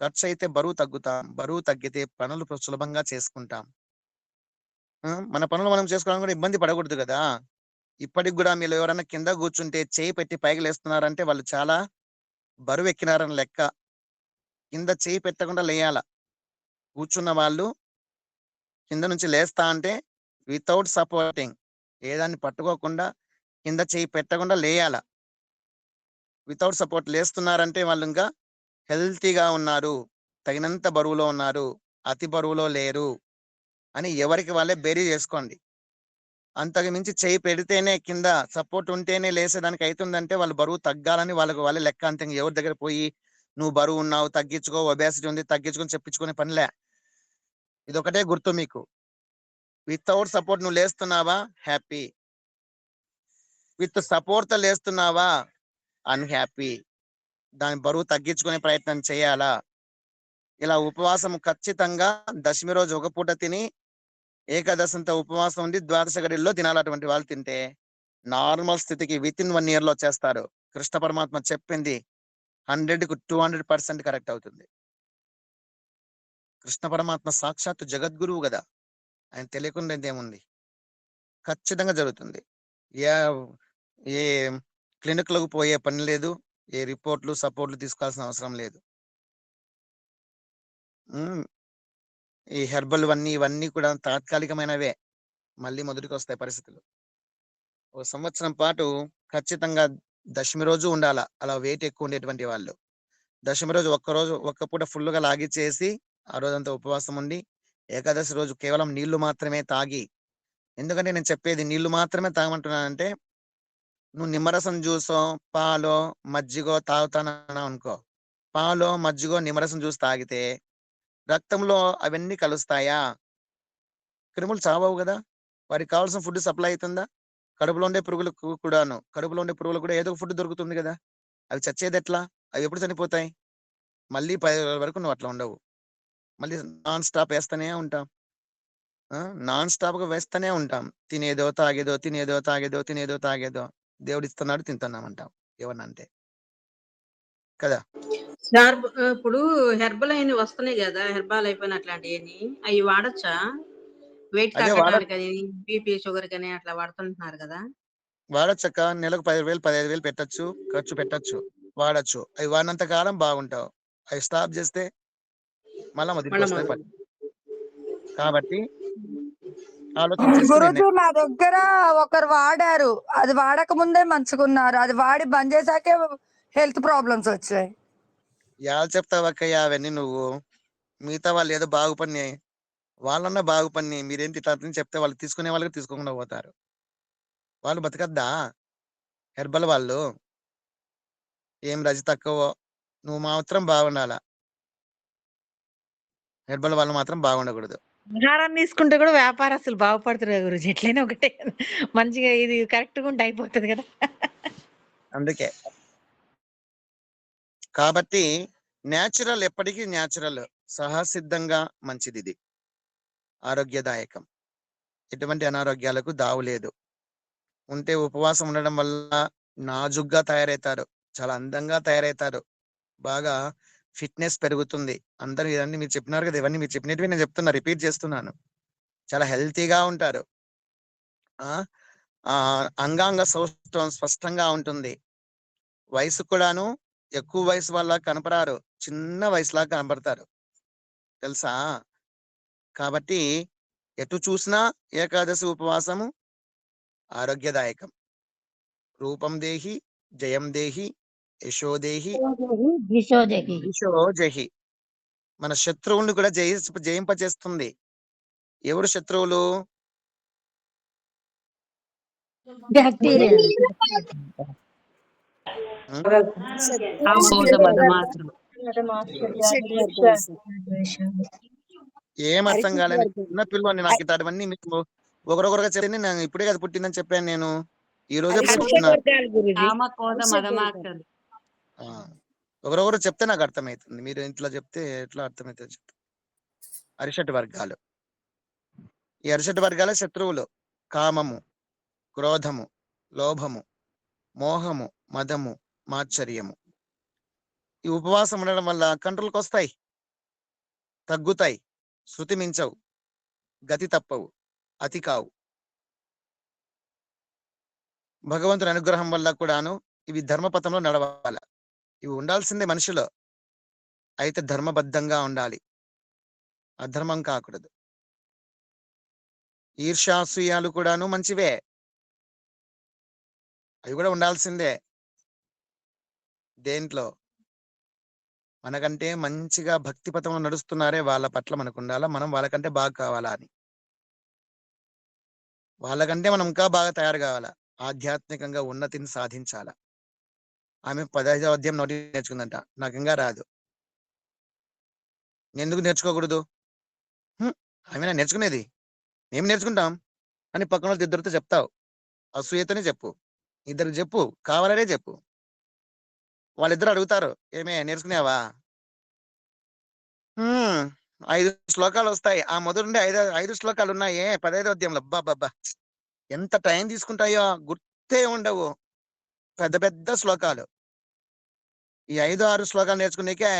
ఖర్చు అయితే బరువు తగ్గితే పనులు సులభంగా చేసుకుంటాం. మన పనులు మనం చేసుకోవడం కూడా ఇబ్బంది పడకూడదు కదా. ఇప్పటికి కూడా మీరు ఎవరైనా కింద కూర్చుంటే చేయి పెట్టి పైకి లేస్తున్నారంటే వాళ్ళు చాలా బరువు ఎక్కినారని లెక్క. కింద చేయి పెట్టకుండా లేయాల. కూర్చున్న వాళ్ళు కింద నుంచి లేస్తా అంటే వితౌట్ సపోర్టింగ్, ఏదాన్ని పట్టుకోకుండా కింద చేయి పెట్టకుండా లేయాల. వితౌట్ సపోర్ట్ లేస్తున్నారంటే వాళ్ళు ఇంకా హెల్తీగా ఉన్నారు, తగినంత బరువులో ఉన్నారు, అతి బరువులో లేరు అని ఎవరికి వాళ్ళే బేరీ చేసుకోండి. అంతకు మించి చేయి పెడితేనే, కింద సపోర్ట్ ఉంటేనే లేసేదానికి అవుతుందంటే వాళ్ళు బరువు తగ్గాలని వాళ్ళే లెక్క. అంతే. ఎవరి దగ్గర పోయి నువ్వు బరువు ఉన్నావు తగ్గించుకో, ఒబేసిటీ ఉంది తగ్గించుకొని చెప్పించుకునే పనిలే. ఇదొకటే గుర్తు మీకు. వితౌట్ సపోర్ట్ నువ్వు లేస్తున్నావా, హ్యాపీ. విత్ సపోర్ట్ తో లేస్తున్నావా, అన్హ్యాపీ. దాని బరువు తగ్గించుకునే ప్రయత్నం చేయాలా. ఇలా ఉపవాసం ఖచ్చితంగా దశమి రోజు ఒక పూట తిని ఏకాదశంతో ఉపవాసం ఉండి ద్వాదశ గడిలో తినాలి. అటువంటి వాళ్ళు తింటే నార్మల్ స్థితికి విత్ ఇన్ 1 year లో వచ్చేస్తారు. కృష్ణ పరమాత్మ చెప్పింది 100కు 200% కరెక్ట్ అవుతుంది. కృష్ణ పరమాత్మ సాక్షాత్ జగద్గురువు కదా, ఆయన తెలియకుండా ఏముంది, ఖచ్చితంగా జరుగుతుంది. ఏ క్లినిక్లకు పోయే పని లేదు, ఏ రిపోర్ట్లు సపోర్ట్లు తీసుకోవాల్సిన అవసరం లేదు. ఈ హెర్బల్ ఇవన్నీ కూడా తాత్కాలికమైనవే, మళ్ళీ మొదటికి వస్తాయి పరిస్థితులు. ఒక సంవత్సరం పాటు ఖచ్చితంగా దశమి రోజు ఉండాల. అలా వెయిట్ ఎక్కువ ఉండేటువంటి వాళ్ళు దశమి రోజు ఒక్క పూట ఫుల్గా లాగిచ్చేసి ఆ రోజంతా ఉపవాసం ఉండి ఏకాదశి రోజు కేవలం నీళ్లు మాత్రమే తాగి. ఎందుకంటే నేను చెప్పేది నీళ్లు మాత్రమే తాగమంటున్నానంటే, నువ్వు నిమ్మరసం జ్యూసో పాలో మజ్జిగో తాగుతానన్నా అనుకో, పాలో మజ్జిగో నిమ్మరసం జ్యూస్ తాగితే రక్తంలో అవన్నీ కలుస్తాయా? క్రిములు చావవు కదా. వారికి కావాల్సిన ఫుడ్ సప్లై అవుతుందా? కడుపులో ఉండే పురుగులు కూడా ఏదో ఫుడ్ దొరుకుతుంది కదా. అవి చచ్చేది ఎట్లా? అవి ఎప్పుడు చనిపోతాయి? మళ్ళీ 10 రోజుల వరకు నువ్వు అట్లా ఉండవు. మళ్ళీ నాన్ స్టాప్ వేస్తూనే ఉంటాం. నాన్ స్టాప్ గా వేస్తూనే ఉంటాం. తినేదో తాగేదో దేవుడు ఇస్తున్నాడు తింటున్నామంటాం ఏమన్నంటే కదా. సార్ ఇప్పుడు హెర్బల్ అయిన వస్తున్నాయి కదా, హెర్బల్ అయిపోయిన అట్లాంటివి అవి వాడచ్చా? వెయిట్ అదే తగ్గడానికి అని, బీపీ షుగర్ కానీ అట్లా వాడుతుంటున్నారు కదా. వాడచ్చక్క. నెలకు 10,000 15,000 పెట్టచ్చు, ఖర్చు పెట్టచ్చు, వాడచ్చు. అవి వాడినంత కాలం బాగుంటావు. అవి స్టాప్ చేస్తే మళ్ళా మొదటికి వస్తాయి పని. కాబట్టి ఆలోచన చేసుకుని గురుజీ నా దగ్గర ఒకరు వాడారు, అది వాడక ముందే మంచుకున్నారు, అది వాడి బంద్ చేశాకే హెల్త్ ప్రాబ్లమ్స్ వచ్చాయి. యాలు చెప్తావక్కయ్య అవన్నీ నువ్వు. మిగతా వాళ్ళు ఏదో బాగుపడినాయి, వాళ్ళన్నా బాగుపడినాయి. మీరేంటి ఇట్లా చెప్తే వాళ్ళు తీసుకునే వాళ్ళకి తీసుకోకుండా పోతారు. వాళ్ళు బతకద్దా హెర్బల్ వాళ్ళు? ఏం రజ తక్కువ, నువ్వు మాత్రం బాగుండాలా. హెర్బల్ వాళ్ళు మాత్రం బాగుండకూడదు. ఆహారం తీసుకుంటే కూడా వ్యాపారస్తులు బాగుపడుతున్నారు కదా గురుజీ. ఎట్లయినా ఒకటే మంచిగా ఇది కరెక్ట్ గా ఉంటే అయిపోతుంది కదా. అందుకే కాబట్టి న్యాచురల్ ఎప్పటికీ న్యాచురల్, సహసిద్ధంగా మంచిది. ఇది ఆరోగ్యదాయకం, ఎటువంటి అనారోగ్యాలకు దావు లేదు. ఉంటే ఉపవాసం ఉండడం వల్ల నాజుగ్గా తయారవుతారు, చాలా అందంగా తయారవుతారు, బాగా ఫిట్నెస్ పెరుగుతుంది. అందరూ ఇవన్నీ మీరు చెప్పినారు కదా, ఇవన్నీ మీరు చెప్పినవి నేను చెప్తున్నా, రిపీట్ చేస్తున్నాను. చాలా హెల్తీగా ఉంటారు. అంగాంగ సౌష్ఠవం స్పష్టంగా ఉంటుంది. వయసు కూడాను ఎక్కువ వయసు వాళ్ళ కనపరారు, చిన్న వయసులా కనపడతారు, తెలుసా. కాబట్టి ఎటు చూసినా ఏకాదశి ఉపవాసము ఆరోగ్యదాయకం. రూపం దేహి, జయం దేహి, యశోదేహి, జహి. మన శత్రువుల్ని కూడా జయింపచేస్తుంది. ఎవరు శత్రువులు? ఏం అర్థం కాలేదు. చిన్న పిల్లవాడిని, నాకు ఇట్లాంటివన్నీ మీకు ఒకరొకరుగా చెప్తే నేను ఇప్పుడే కదా పుట్టిందని చెప్పాను. నేను ఈ రోజే పుట్టినా. ఒకరొకరు చెప్తే నాకు అర్థమవుతుంది, మీరు ఇంట్లో చెప్తే ఎట్లా అర్థమవుతుంది చెప్తా. అరిషట్ వర్గాలు, ఈ అరిషట్ వర్గాల శత్రువులు కామము, క్రోధము, లోభము, మోహము, మదము, మాత్సర్యము. ఈ ఉపవాసం ఉండడం వల్ల కంట్రోల్కి వస్తాయి, తగ్గుతాయి, శృతి మించవు, గతి తప్పవు, అతి కావు. భగవంతుని అనుగ్రహం వల్ల కూడాను ఇవి ధర్మపథంలో నడవాలి. ఇవి ఉండాల్సిందే మనిషిలో, అయితే ధర్మబద్ధంగా ఉండాలి, అధర్మం కాకూడదు. ఈర్ష్యాసూయాలు కూడాను మంచివే, అవి కూడా ఉండాల్సిందే. దేంట్లో మనకంటే మంచిగా భక్తి పథంలో నడుస్తున్నారే వాళ్ళ పట్ల మనకు ఉండాలా, మనం వాళ్ళకంటే బాగా కావాలా అని. వాళ్ళకంటే మనం ఇంకా బాగా తయారు కావాలా, ఆధ్యాత్మికంగా ఉన్నతిని సాధించాలా. ఆమె 15వ అధ్యాయం నోటి నేర్చుకుందంట, నాకు ఇంకా రాదు, ఎందుకు నేర్చుకోకూడదు? ఆమె నేర్చుకునేది, మేము నేర్చుకుంటాం అని పక్కన వాళ్ళతో ఇద్దరితో చెప్తావు, అసూయతోనే చెప్పు, ఇద్దరికి చెప్పు, కావాలనే చెప్పు. వాళ్ళిద్దరు అడుగుతారు, ఏమే నేర్చుకునేవా? 5 శ్లోకాలు వస్తాయి, ఆ మొదటి నుండి 5 శ్లోకాలు ఉన్నాయే 15వ అధ్యాయంలో. అబ్బా ఎంత టైం తీసుకుంటాయో, గుర్తే ఉండవు, పెద్ద పెద్ద శ్లోకాలు. ఈ 5-6 శ్లోకాలు నేర్చుకునేకే